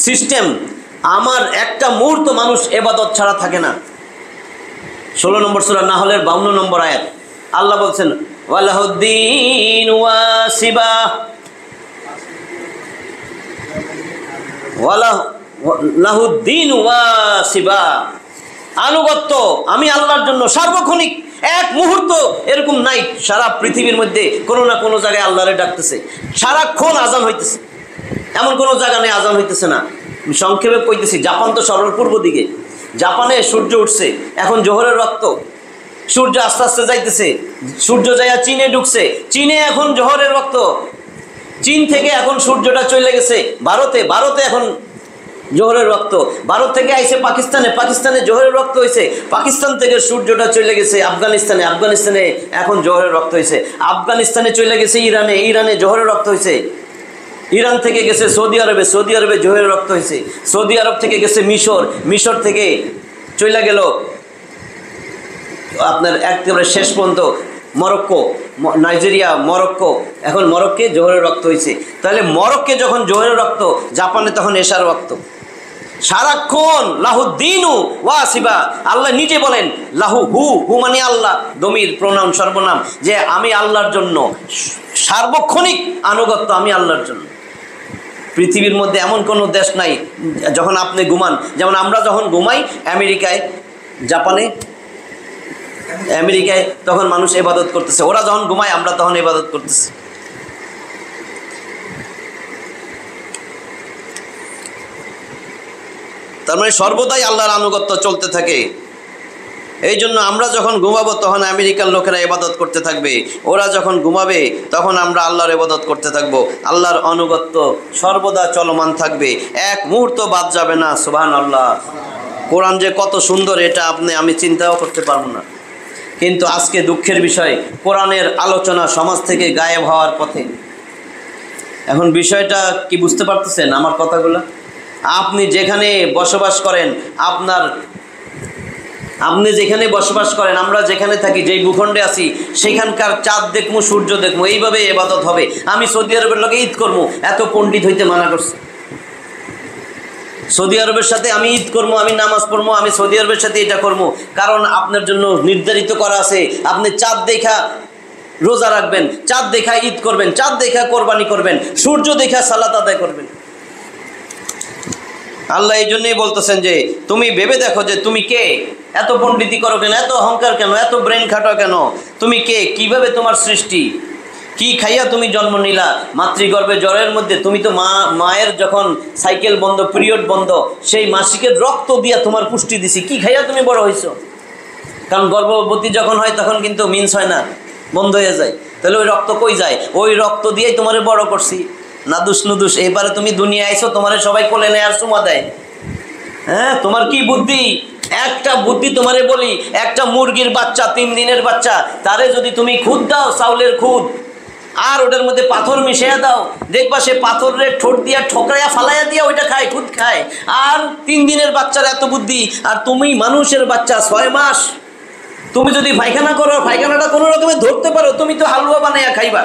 সিস্টেম, আমার একটা মুহূর্ত মানুষ ইবাদত ছাড়া থাকে না। 16 নম্বর সূরা নাহলের 52 নম্বর আয়াত আল্লাহ বলছেন, ওয়ালাহুদ্দিন ওয়াসিবা, ওয়ালাহুদ্দিন ওয়াসিবা, আনুগত্য আমি আল্লাহর জন্য সার্বক্ষণিক। এক মুহূর্ত এরকম নাই সারা পৃথিবীর মধ্যে কোনো না কোনো জায়গায় আল্লাহরে ডাকতেছে, সারাক্ষণ আজান হইতেছে, এমন কোনো জায়গা নেই আজান হইতেছে না। সংক্ষেপে কইতেছি, জাপান তো সরল পূর্ব দিকে, জাপানে সূর্য উঠছে, এখন জোহরের রক্ত, সূর্য আস্তে আস্তে যাইতেছে, সূর্য যাইয়া চীনে ঢুকছে, চীনে এখন জোহরের রক্ত, চীন থেকে এখন সূর্যটা চলে গেছে ভারতে, ভারতে এখন জোহরের রক্ত, ভারত থেকে আইছে পাকিস্তানে, পাকিস্তানে জোহরের রক্ত হয়েছে, পাকিস্তান থেকে সূর্যটা চলে গেছে আফগানিস্তানে, আফগানিস্তানে এখন জোহরের রক্ত হয়েছে, আফগানিস্তানে চলে গেছে ইরানে, ইরানে জোহরের রক্ত হয়েছে, ইরান থেকে গেছে সৌদি আরবে, সৌদি আরবে জোহরের রক্ত হয়েছে, সৌদি আরব থেকে গেছে মিশর, মিশর থেকে চলে গেল আপনার একেবারে শেষ পর্যন্ত মরক্কো, নাইজেরিয়া, মরক্কো, এখন মরক্কে জোহরের রক্ত হয়েছে। তাহলে মরক্কে যখন জোহরের রক্ত, জাপানে তখন এশার রক্ত। সারাক্ষণ লাহুদ্দিনু ওয়াসিবা, আল্লাহ নিজে বলেন লাহু, হু, হু মানে আল্লাহ, দমির প্রোনাউন সর্বনাম, যে আমি আল্লাহর জন্য সার্বক্ষণিক আনুগত্য, আমি আল্লাহর জন্য। পৃথিবীর মধ্যে এমন কোনো দেশ নাই যখন আপনি ঘুমান, যেমন আমরা যখন ঘুমাই আমেরিকায়, জাপানে, আমেরিকায় তখন মানুষ ইবাদত করতেছে, ওরা যখন ঘুমায় আমরা তখন ইবাদত করতেছি। তার মানে সর্বদাই আল্লাহর আনুগত্য চলতে থাকে। এই জন্য আমরা যখন ঘুমাবো তখন আমেরিকার লোকেরা ইবাদত করতে থাকবে, ওরা যখন ঘুমাবে তখন আমরা আল্লাহর ইবাদত করতে থাকবো। আল্লাহর আনুগত্য সর্বদা চলমান থাকবে, এক মুহূর্ত বাদ যাবে না। সুবহানাল্লাহ। কোরআন যে কত সুন্দর এটা আমি চিন্তাও করতে পারবো না। কিন্তু আজকে দুঃখের বিষয়, কোরআনের আলোচনা সমাজ থেকে গায়েব হওয়ার পথে। এখন বিষয়টা কি বুঝতে পারতেছেন আমার কথাগুলো? আপনি যেখানে বসবাস করেন, আপনি যেখানে বসবাস করেন, আমরা যেখানে থাকি, যেই ভূখণ্ডে আছি, সেখানকার চাঁদ দেখবো, সূর্য দেখবো, এইভাবে ইবাদত হবে। আমি সৌদি আরবের লোকে ঈদ করবো, এত পণ্ডিত হইতে মানা করছে। সৌদি আরবের সাথে আমি ঈদ করবো, আমি নামাজ পড়বো, আমি সৌদি আরবের সাথে এটা করবো, কারণ আপনার জন্য নির্ধারিত করা আছে। আপনি চাঁদ দেখা রোজা রাখবেন, চাঁদ দেখা ঈদ করবেন, চাঁদ দেখা কোরবানি করবেন, সূর্য দেখা সালাত আদায় করবেন। আল্লাহ এই জন্যই বলতেছেন যে তুমি ভেবে দেখো যে তুমি কে, এত পণ্ডিতি করো কেন, এত অহংকার কেন, এত ব্রেন খাটো কেন, তুমি কে, কিভাবে তোমার সৃষ্টি, কি খাইয়া তুমি জন্ম নিলা মাতৃগর্ভে জ্বরের মধ্যে। তুমি তো মায়ের যখন সাইকেল বন্ধ, পিরিয়ড বন্ধ, সেই মাসিকের রক্ত দিয়া তোমার পুষ্টি দিছি, কি খাইয়া তুমি বড় হয়েছো। কারণ গর্ভবতী যখন হয় তখন কিন্তু মিন্স হয় না, বন্ধ হয়ে যায়। তাহলে ওই রক্ত কই যায়? ওই রক্ত দিয়েই তোমারে বড় করছি। নাদুস নুদুস, এবারে তুমি দুনিয়া আইছো, তোমারে সবাই কোলে নেয় আর চুমা দেয়। হ্যাঁ, তোমার কি বুদ্ধি? একটা বুদ্ধি তোমারে বলি, একটা মুরগির বাচ্চা, 3 দিনের বাচ্চা, তারে যদি তুমি খুদ দাও, চাউলের খুদ, আর ওটার মধ্যে পাথর মিশিয়ে দাও, দেখবা সে পাথরের ঠোঁট দিয়া ঠোকরাইয়া ফালাইয়া দিয়া ওইটা খায়, খুদ খায়। আর 3 দিনের বাচ্চার এত বুদ্ধি, আর তুমি মানুষের বাচ্চা 6 মাস, তুমি যদি পায়খানা করো, পায়খানাটা কোনো রকমে ধরতে পারো, তুমি তো হালুয়া বানাইয়া খাইবা।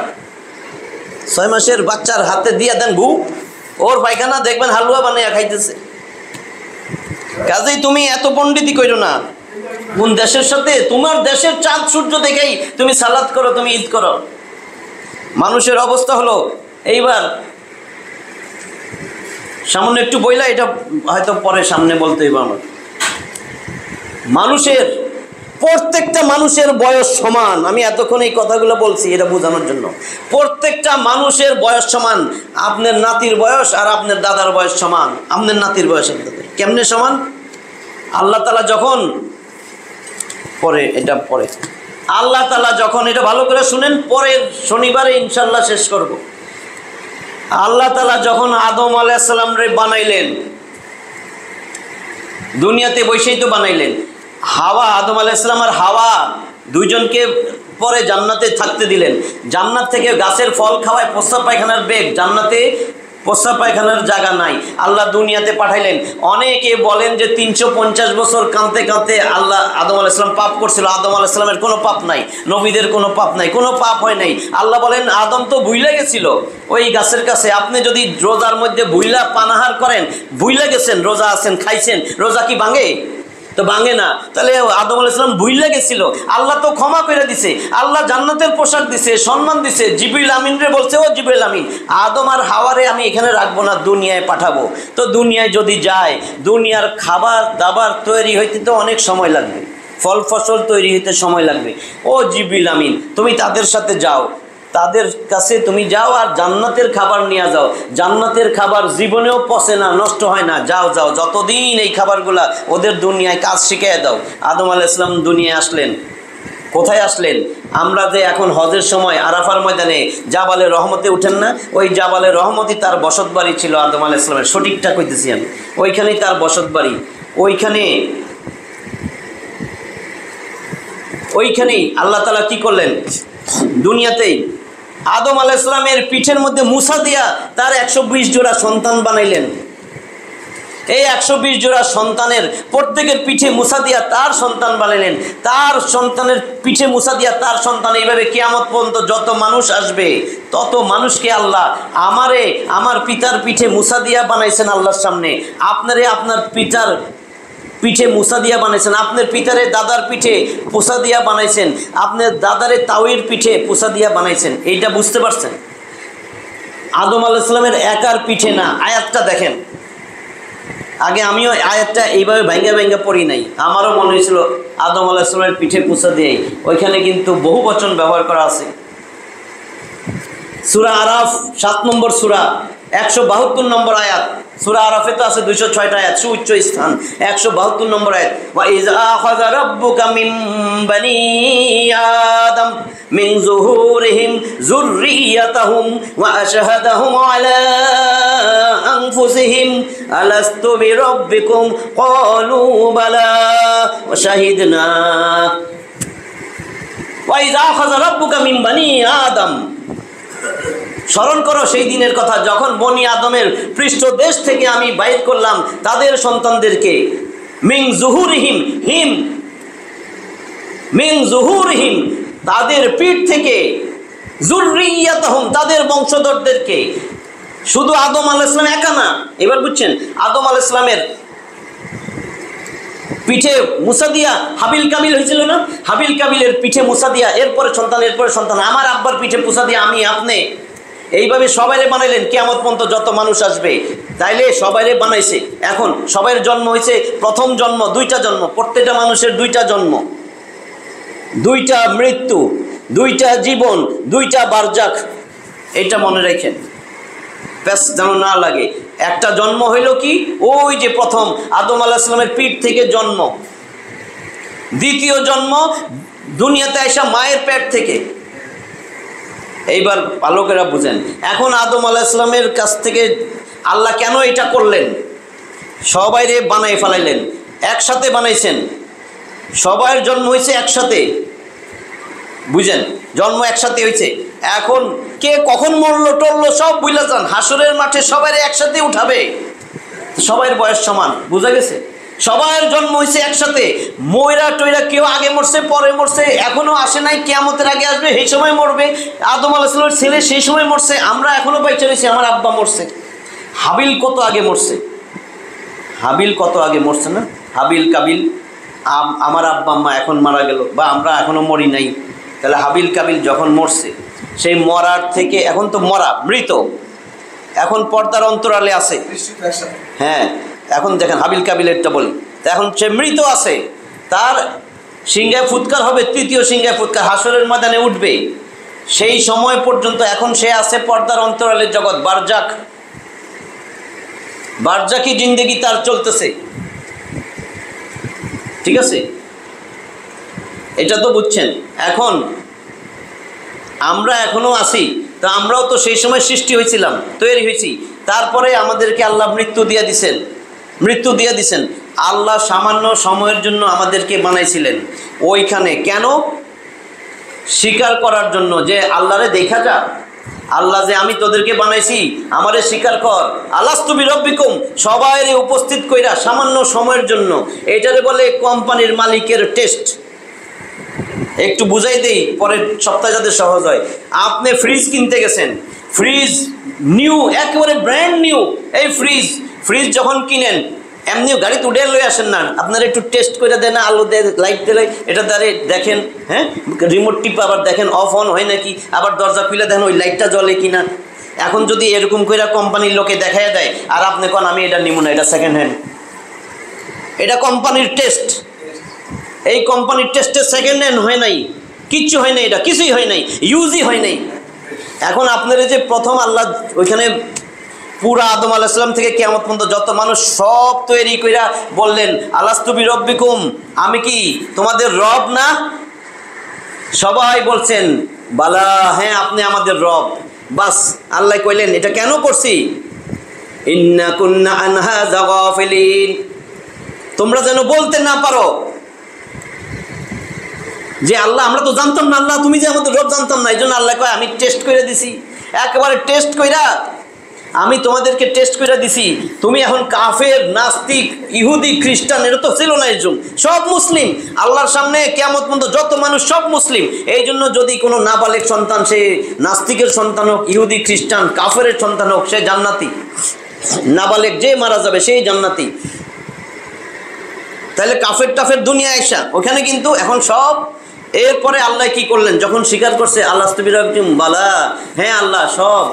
6 মাসের বাচ্চার হাতে দিয়া দেন গু, ওর পায়খানা দেখবেন হালুয়া বানাইয়া খাইতেছে। কাজেই তুমি এত পণ্ডিতি কইরো না। কোন দেশের সাথে? তোমার দেশের চাঁদ সূর্য দেখেই তুমি সালাত করো, তুমি ঈদ করো। মানুষের অবস্থা হলো, এইবার সামান্য একটু বইলা, এটা হয়তো পরে সামনে বলতে হইব আমার। প্রত্যেকটা মানুষের বয়স সমান। আমি এতক্ষণ এই কথাগুলো বলছি এটা বোঝানোর জন্য। প্রত্যেকটা মানুষের বয়স সমান। আপনার নাতির বয়স আর আপনার দাদার বয়স সমান। আপনার নাতির বয়স কেমনে সমান? আল্লাহ তাআলা যখন আল্লাহ তাআলা যখন, এটা ভালো করে শুনেন, পরের শনিবারে ইনশাল্লাহ শেষ করব। আল্লাহ তাআলা যখন আদম আলাইহিস সালাম রে বানাইলেন, দুনিয়াতে বসেই তো বানাইলেন। হাওয়া, আদম আলাইহিস সালাম আর হাওয়া দুইজনকে পরে জান্নাতে থাকতে দিলেন। জান্নাত থেকে গাছের ফল খাওয়ায় প্রস্রাব পায়খানার বেগ, জান্নাতে প্রস্রাব পায়খানার জায়গা নাই, আল্লাহ দুনিয়াতে পাঠাইলেন। অনেকে বলেন যে 350 বছর কাঁদতে কাঁদতে আল্লাহ আদম আলাইহিস সালাম পাপ করছিল। আদম আলাইহিস সালামের কোনো পাপ নাই, নবীদের কোনো পাপ নাই, কোনো পাপ হয় নাই। আল্লাহ বলেন আদম তো ভুইলা গেছিল ওই গাছের কাছে। আপনি যদি রোজার মধ্যে ভুইলা পানাহার করেন, ভুইলা গেছেন, রোজা আছেন, খাইছেন, রোজা কি ভাঙে? তো ভাঙে না। তাহলে আদম আলাইহিস সালাম ভুইলা গেছিল, আল্লাহ তো ক্ষমা করে দিছে। আল্লাহ জান্নাতের পোশাক দিছে, সম্মান দিছে। জিবরিল আমিন রে বলছে, ও জিবরিল আমিন, আদম আর হাওয়ারে আমি এখানে রাখবো না, দুনিয়ায় পাঠাবো। তো দুনিয়ায় যদি যায়, দুনিয়ার খাবার দাবার তৈরি হইতে তো অনেক সময় লাগবে, ফল ফসল তৈরি হইতে সময় লাগবে। ও জিবরিল আমিন, তুমি তাদের সাথে যাও, তাদের কাছে তুমি যাও, আর জান্নাতের খাবার নিয়ে যাও। জান্নাতের খাবার জীবনেও পচে না, নষ্ট হয় না। যাও যাও, যতদিন এই খাবারগুলা ওদের দুনিয়ায় কাজ শিখিয়ে দাও। আদম আলাইহিস সালাম দুনিয়ায় আসলেন। কোথায় আসলেন? আমরা যে এখন হজের সময় আরাফার ময়দানে জাবালে রহমতে উঠেন না, ওই জাবালে রহমতই তার বসত বাড়ি ছিল আদম আলাইহিস সালামের। সঠিকটা কইতেছি আমি, ওইখানেই তার বসত বাড়ি। ওইখানেই আল্লাহ তাআলা কি করলেন? দুনিয়াতেই আদম আলাইহিস সালামের পিঠের মধ্যে মুসা দিয়া তার 120 জোড়া সন্তান বানাইলেন। এই 120 জোড়া সন্তানের প্রত্যেকের পিঠে মুসা দিয়া তার সন্তান বানাইলেন, তার সন্তানের পিঠে মুসা দিয়া তার সন্তান। এইভাবে কিয়ামত পর্যন্ত যত মানুষ আসবে তত মানুষকে আল্লাহ আমার পিতার পিঠে মুসা দিয়া বানাইছেন আল্লাহর সামনে। আপনারে আপনার পিতার পিঠে মুসা দিয়া বানাইছেন, আপনার পিতারে দাদার পিঠে পোষা দিয়া বানাইছেন, আপনার দাদারে তাওয়ির পিঠে পোষা দিয়া বানাইছেন। এইটা বুঝতে পারছেন? আদম আলাইহিস সালামের একার পিঠে না। আয়াতটা দেখেন, আগে আমিও আয়াতটা এইভাবে ভাঙ্গা পড়ি নাই, আমারও মনে হয়েছিল আদম আলাইহিস সালামের পিঠে পোষা দিয়েই। ওইখানে কিন্তু বহু বচন ব্যবহার করা আছে। সূরা আরাফ 7 নম্বর সূরা 172 নম্বর আয়াত, সূরা আরাফে তো আছে 206টা আয়াত, সুউচ্চ স্থান। 172 নম্বর আয়াত, ওয়া ইযা আখাযা রাব্বুকা মিন বানি আদম মিন যুহুরিহিম যুররিয়াতাহুম ওয়া আশহাদাহুম আলা আনফুসিহিম আলাস্তু বিরাব্বিকুম ক্বালু বালা ওয়া শাহিদনা। ওয়া ইযা আখাযা রাব্বুকা মিন বানি আদম, স্মরণ করো সেই দিনের কথা যখন বনি আদমের পৃষ্ঠদেশ থেকে আমি বাইর করলাম তাদের সন্তানদেরকে, মিন যুহুরিহিম, হিম মিন যুহুরিহিম, তাদের পিঠ থেকে, যুররিয়াতাহুম, তাদের বংশধরদেরকে। শুধু আদম আলাইহিস সালাম একা না, এবার বুঝছেন, আদম আলাইহিস সালামের পিঠে মুসা দিয়া হাবিল কাবিল হয়েছিল না, হাবিল কাবিলের পিঠে মুসা দিয়া, এরপরে সন্তান, এরপরে সন্তান, আমার আব্বার পিঠে মুসা দিয়া আমি আপনি, এইভাবে সবাইরে বানাইলেন কিয়ামত পর্যন্ত যত মানুষ আসবে। তাইলে সবাইরে বানাইছে। এখন সবাইয়ের জন্ম হয়েছে, প্রথম জন্ম, দুইটা জন্ম, প্রত্যেকটা মানুষের দুইটা জন্ম, দুইটা মৃত্যু, দুইটা জীবন, দুইটা বারজাক। এটা মনে রাখেন, ব্যাস যেন না লাগে। একটা জন্ম হইল কি, ওই যে প্রথম আদম আলাইহিস সালামের পিঠ থেকে জন্ম। দ্বিতীয় জন্ম দুনিয়াতে আসা মায়ের পেট থেকে। এইবার পালকেরা বুঝেন, এখন আদম আলাইহিস সালামের কাছ থেকে আল্লাহ কেন এটা করলেন? সবাইরে বানাই ফেলাইলেন, একসাথে বানাইছেন, সবার জন্ম হয়েছে একসাথে, বুঝেন, জন্ম একসাথে হয়েছে। এখন কে কখন মরলো টরলো সব বুঝলা যান, হাসরের মাঠে সবাই একসাথে উঠাবে, সবার বয়স সমান, বুঝা গেছে? সবার জন্ম হয়েছে একসাথে, ময়রা টয়রা কেউ আগে মরছে পরে মরছে, এখনো আসে নাই, কিয়ামতের আগে আসবে, সেই সময় মরবে। আদম আলাইহিস সালামের ছেলে সেই সময় মরছে, আমরা এখনো বাইচে রয়েছি, আমার আব্বা মরছে। হাবিল কত আগে মরছে, হাবিল কত আগে মরছে না, হাবিল কাবিল। আমার আব্বা আম্মা এখন মারা গেল, বা আমরা এখনো মরি নাই, তাহলে হাবিল কাবিল যখন মরছে, সেই মরার থেকে, এখন তো মরা মৃত, এখন পর্দার অন্তরালে আছে। হ্যাঁ, এখন দেখেন হাবিল কাবিলেরটা বলি, এখন সে মৃত আছে, তার সিংহায় ফুৎকার হবে, তৃতীয় সিংহায় ফুৎকার, হাসরের ময়দানে উঠবে। সেই সময় পর্যন্ত এখন সে আছে পর্দার অন্তরালের জগৎ, বারজাক, বারজাকি জিন্দেগি তার চলতেছে। ঠিক আছে, এটা তো বুঝছেন। এখন আমরা এখনো আছি, তা আমরাও তো সেই সময় সৃষ্টি হয়েছিলাম, তৈরি হয়েছি, তারপরে আমাদেরকে আল্লাহ মৃত্যু দিয়ে দিছেন, মৃত্যু দিয়ে দিছেন। আল্লাহ সামান্য সময়ের জন্য আমাদেরকে বানাইছিলেন ওইখানে, কেন? স্বীকার করার জন্য, যে আল্লাহরে দেখা যা, আল্লাহ যে আমি তোদেরকে বানাইছি, আমারে স্বীকার কর, আলাস্তু বিরাব্বিকুম, সবাইরে উপস্থিত কইরা সামান্য সময়ের জন্য। এটারে বলে কোম্পানির মালিকের টেস্ট। একটু বুঝাই দেই, পরের সপ্তাহে যাতে সহজ হয়। আপনি ফ্রিজ কিনতে গেছেন, ফ্রিজ নিউ, একেবারে ব্র্যান্ড নিউ। এই ফ্রিজ যখন কিনেন, এমনি গাড়িতে উঠে লয়ে আসেন না, আপনারা একটু টেস্ট করে দেন, আলো দেয়, লাইট দিলে, এটা দ্বারে দেখেন, হ্যাঁ, রিমোট টিপ আবার দেখেন অফ অন হয় নাকি, আবার দরজা খুলে দেখেন ওই লাইটটা জ্বলে কিনা। এখন যদি এরকম করে কোম্পানির লোকে দেখায় দেয়, আর আপনি কোন আমি এটা নিব না, এটা সেকেন্ড হ্যান্ড, এটা কোম্পানির টেস্ট, এই কোম্পানির টেস্টে সেকেন্ড হ্যান্ড হয় নাই, কিচ্ছু হয় নাই, এটা কিছুই হয় নাই, ইউজই হয় নাই। এখন আপনারা যে প্রথম আল্লাহ ওইখানে পুরা আদম আলাইহিস সালাম থেকে কিয়ামত পর্যন্ত যত মানুষ সব তৈরি কইরা বললেন, আলাস্তু বিরাব্বিকুম, আমি কি তোমাদের রব না? সবাই বলছেন বালা, হ্যাঁ আপনি আমাদের রব। বাস আল্লাহ কইলেন এটা কেন করছি, ইন্না কুন্না আনহা গাফিলিন, তোমরা যেন বলতে না পারো যে আল্লাহ আমরা তো জানতাম না, আল্লাহ তুমি যে আমাদের রব জানতাম না। এই জন্য আল্লাহ কয় আমি টেস্ট করে দিছি, একেবারে টেস্ট কইরা আমি তোমাদেরকে টেস্ট করে দিছি। তুমি এখন কাফের, নাস্তিক, ইহুদি, খ্রিস্টান, এটা তো ছিল না, একজন সব মুসলিম। আল্লাহর সামনে কিয়ামত পর্যন্ত যত মানুষ সব মুসলিম। এই জন্য যদি কোনো নাবালেগ সন্তান, সে নাস্তিকের সন্তান হোক, ইহুদি, খ্রিস্টান, কাফের সন্তান হোক, সে জান্নাতি। নাবালেগ যে মারা যাবে সেই জান্নাতি। তাহলে কাফের টাফের দুনিয়া আইসা ওখানে কিন্তু এখন সব। এরপরে আল্লাহ কি করলেন, যখন স্বীকার করছে আলাস্তু বিরাব্বিকুম বালা, হ্যাঁ আল্লাহ সব।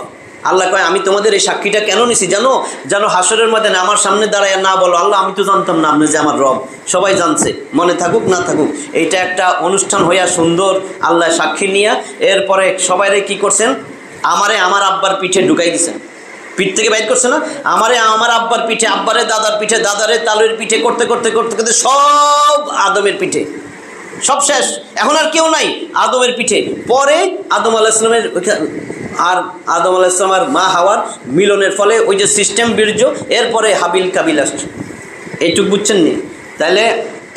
আল্লাহ কয় আমি তোমাদের এই সাক্ষীটা কেন নিছি জানো, যেন হাসরের ময়দানে আমার সামনে দাঁড়ায় না বলো আল্লাহ আমি তো জানতাম না আপনি যে আমার রব। সবাই জানছে, মনে থাকুক না থাকুক, এইটা একটা অনুষ্ঠান হইয়া সুন্দর আল্লাহ সাক্ষী নিয়া। এরপরে সবাইরে কি করছেন, আমারে আমার আব্বার পিঠে ঢুকাই দিছেন। পিঠ থেকে বাইর করছে না, আমারে আমার আব্বার পিঠে, আব্বারে দাদার পিঠে, দাদারে তালের পিঠে করতে করতে করতে করতে সব আদমের পিঠে, সব শেষ, এখন আর কেউ নাই, আদমের পিঠে। পরে আদম আলাইহিস সালামের আর আদম আলাইহিস সালাম আর মা হাওয়ার মিলনের ফলে ওই যে সিস্টেম বীর্য, এরপরে হাবিল কাবিল আসছে। এইটুক বুঝছেন নি? তাহলে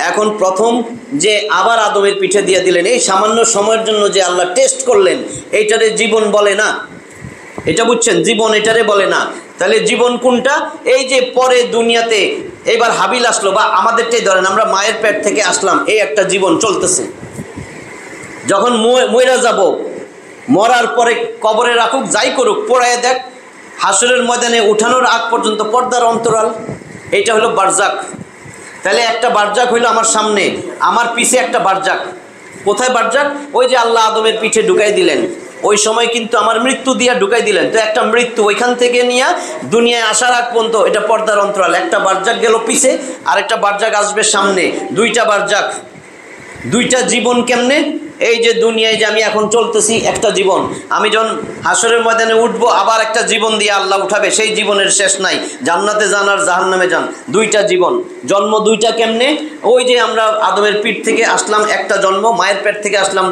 এখন প্রথম যে আবার আদমের পিঠে দিয়ে দিলেন, এই সামান্য সময়ের জন্য যে আল্লাহ টেস্ট করলেন, এইটারে জীবন বলে না। এটা বুঝছেন? জীবন এটারে বলে না। তাহলে জীবন কোনটা? এই যে পরে দুনিয়াতে এবার হাবিল আসলো, বা আমাদেরটাই ধরেন, আমরা মায়ের পেট থেকে আসলাম, এই একটা জীবন চলতেছে। যখন মইরা যাব, মরার পরে কবরে রাখুক, যাই করুক, পোড়ায় দেখ, হাসরের ময়দানে উঠানোর আগ পর্যন্ত পর্দার অন্তরাল, এইটা হলো বারজাক। তাহলে একটা বারজাক হইলো আমার সামনে, আমার পিছে একটা বারজাক। কোথায় বারজাক? ওই যে আল্লাহ আদমের পিঠে ঢুকাই দিলেন, ওই সময় কিন্তু আমার মৃত্যু দিয়া ঢুকাই দিলেন। তো একটা মৃত্যু ওইখান থেকে নিয়ে দুনিয়ায় আসার আগ পর্যন্ত এটা পর্দার অন্তরাল। একটা বারজাক গেল পিছে, আর একটা বারজাক আসবে সামনে, দুইটা বারজাক, দুইটা জীবন। কেমনে? এই যে দুনিয়ায় যে আমি এখন চলতেছি, একটা জীবন, আমি যখন হাসরের ময়দানে উঠবো, আবার একটা জীবন দিয়ে আল্লাহ উঠাবে, সেই জীবনের শেষ নাই। জান্নাতে যান আর জাহান্নামে যান, দুইটা জীবন। জন্ম দুইটা কেমনে? ওই যে আমরা আদমের পিঠ থেকে আসলাম, একটা জন্ম, মায়ের পেট থেকে আসলাম,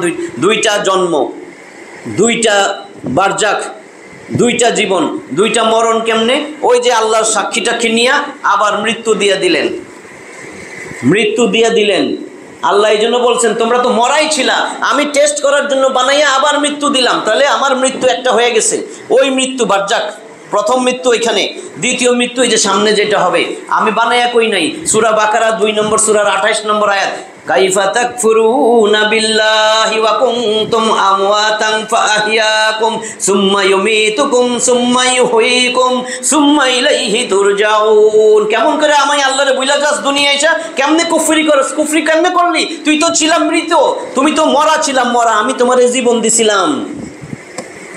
দুইটা জন্ম, দুইটা বারজাক, দুইটা জীবন, দুইটা মরণ। কেমনে? ওই যে আল্লাহর সাক্ষী টাক্ষী নিয়ে আবার মৃত্যু দিয়ে দিলেন, মৃত্যু দিয়ে দিলেন। আল্লাহ এই জন্য বলছেন, তোমরা তো মরাই ছিলা, আমি টেস্ট করার জন্য বানাইয়া আবার মৃত্যু দিলাম। তাহলে আমার মৃত্যু একটা হয়ে গেছে, ওই মৃত্যু বারজাক। প্রথম মৃত্যু এখানে, দ্বিতীয় মৃত্যু এই যে সামনে যেটা হবে, আমি বানাইয়া কই নাই। সূরা বাকারা 2 নম্বর সূরার 28 নম্বর আয়াত, কাইফা তাকফুরুনা বিল্লাহি ওয়া কুনতুম আমওয়াতান ফাআহইয়াকুম সুম্মা ইউমীতুকুম সুম্মা ইউহয়িকুম সুম্মা ইলাইহি তুরজাউন। কেমন করে আমি আল্লাহরে বুইলা যাস দুনিয়ায় এসে? কেমনে কুফরি করস? কুফরি কেমনে করলি? তুই তো ছিলাম মৃত, তুমি তো মরা ছিলাম, মরা। আমি তোমারে জীবন দিছিলাম,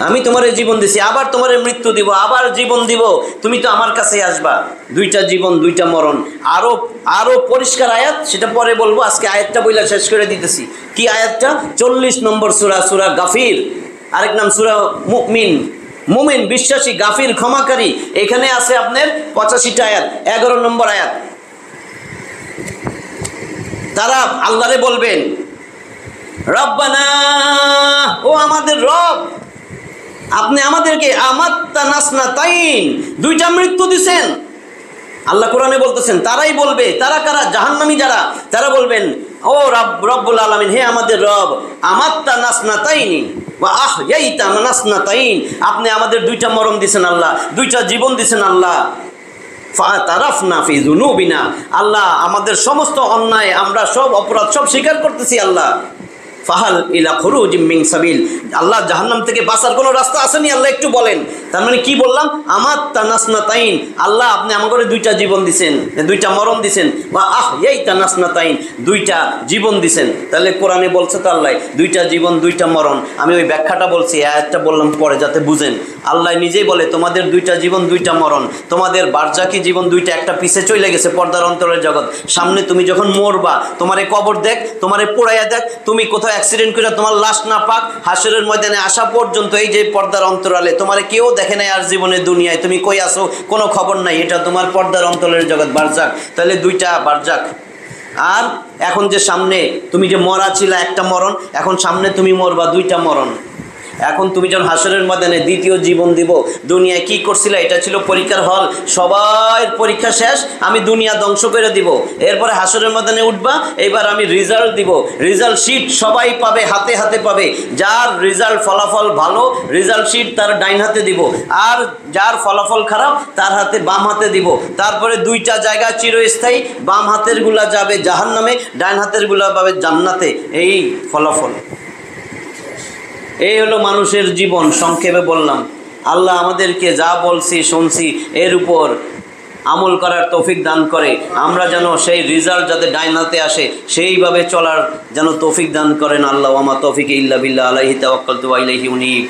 আমি তোমারে জীবন দিছি, আবার তোমারে মৃত্যু দিব, আবার জীবন দিব, তুমি তো আমার কাছে আসবা। দুইটা জীবন, দুইটা মরণ। আরো আরো পরিষ্কার আয়াত, সেটা পরে বলবো, আজকে আয়াতটা বইলা শেষ করে দিতেছি। কি আয়াতটা? 40 নম্বর সূরা, সূরা গাফির। আরেক নাম সূরা মুমিন, মুমিন বিশ্বাসী, গাফির ক্ষমাকারী। এখানে আছে আপনার 85টা আয়াত, 11 নম্বর আয়াত। তারা আল্লাহরে বলবেন, রব্বানা, ও আমাদের রব, আপনি আমাদেরকে আমাত্তা নাসনাতাইন, দুইটা মৃত্যু দিছেন। আল্লাহ কোরআনে বলতেছেন, তারাই বলবে, তারা কারা? জাহান্নামী যারা, তারা বলবেন, ও রব্বুল আলামিন, হে আমাদের রব, আমাত্তা নাসনাতাইনি ওয়া আহইয়াইতা নাসনাতাইন, আপনি আমাদের দুইটা মরণ দিছেন আল্লাহ, দুইটা জীবন দিছেন আল্লাহ। ফাতারাফনা ফি যুনুবিনা, আল্লাহ আমাদের সমস্ত অন্যায়, আমরা সব অপরাধ সব স্বীকার করতেছি আল্লাহ। ফাহাল ইলা খুরুজিম মিন সাবিল, আল্লাহ জাহান্নাম থেকে বাঁচার কোনো রাস্তা আসেনি? আল্লাহ একটু বলেন। তার মানে কি বললাম? আমার তানাসনাতাইন, আল্লাহ আপনি আমাকে দুইটা জীবন দিছেন, দুইটা মরণ দিছেন, বা এই তানাসনাতাইন, দুইটা জীবন দিছেন। তাহলে কোরআনে বলছে তো আল্লাহ দুইটা জীবন, দুইটা মরণ। আমি ওই ব্যাখ্যাটা বলছি, আয়াতটা বললাম পরে যাতে বুঝেন। আল্লাহ নিজেই বলে, তোমাদের দুইটা জীবন, দুইটা মরণ, তোমাদের বারজাকি জীবন দুইটা, একটা পিছে চলে গেছে পর্দার অন্তরের জগৎ, সামনে তুমি যখন মরবা, তোমারে কবর দেখ, তোমারে পোড়াইয়া দেখ, তুমি কোথাও অ্যাক্সিডেন্ট করে তোমার লাশ না পাক, হাসরের ময়দানে আসা পর্যন্ত এই যে পর্দার অন্তরালে তোমারে কেউ দেখে নাই আর জীবনের দুনিয়ায়, তুমি কই আসো কোনো খবর নাই, এটা তোমার পর্দার অন্তরের জগৎ বারজাক। তাহলে দুইটা বারজাক। আর এখন যে সামনে তুমি যে মরা ছিলা, একটা মরণ, এখন সামনে তুমি মরবা, দুইটা মরণ। এখন তুমি যখন হাসরের ময়দানে দ্বিতীয় জীবন দিব, দুনিয়ায় কি করছিলা? এটা ছিল পরীক্ষার হল, সবাই পরীক্ষা শেষ, আমি দুনিয়া ধ্বংস করে দিব, এরপরে হাসরের ময়দানে উঠবা, এবার আমি রিজাল্ট দিব, রেজাল্ট শিট সবাই পাবে, হাতে হাতে পাবে। যার রেজাল্ট ফলাফল ভালো, রেজাল্ট শিট তার ডাইন হাতে দিব, আর যার ফলাফল খারাপ তার হাতে বাম হাতে দিব। তারপরে দুইটা জায়গা চিরস্থায়ী, বাম হাতের গুলা যাবে জাহান্নামে, ডাইন হাতের গুলা পাবে জান্নাতে। এই ফলাফল, এই হলো মানুষের জীবন। সংক্ষেপে বললাম। আল্লাহ আমাদেরকে যা বলছি শুনছি এর উপর আমল করার তৌফিক দান করে, আমরা যেন সেই রেজাল্ট যাতে ডাইন হাতে আসে সেইভাবে চলার যেন তৌফিক দান করেন আল্লাহ। ওয়া মা তৌফিক ইল্লা বিল্লাহ, আলাইহি তাওয়াক্কালতু ওয়া ইলাইহি উনীব।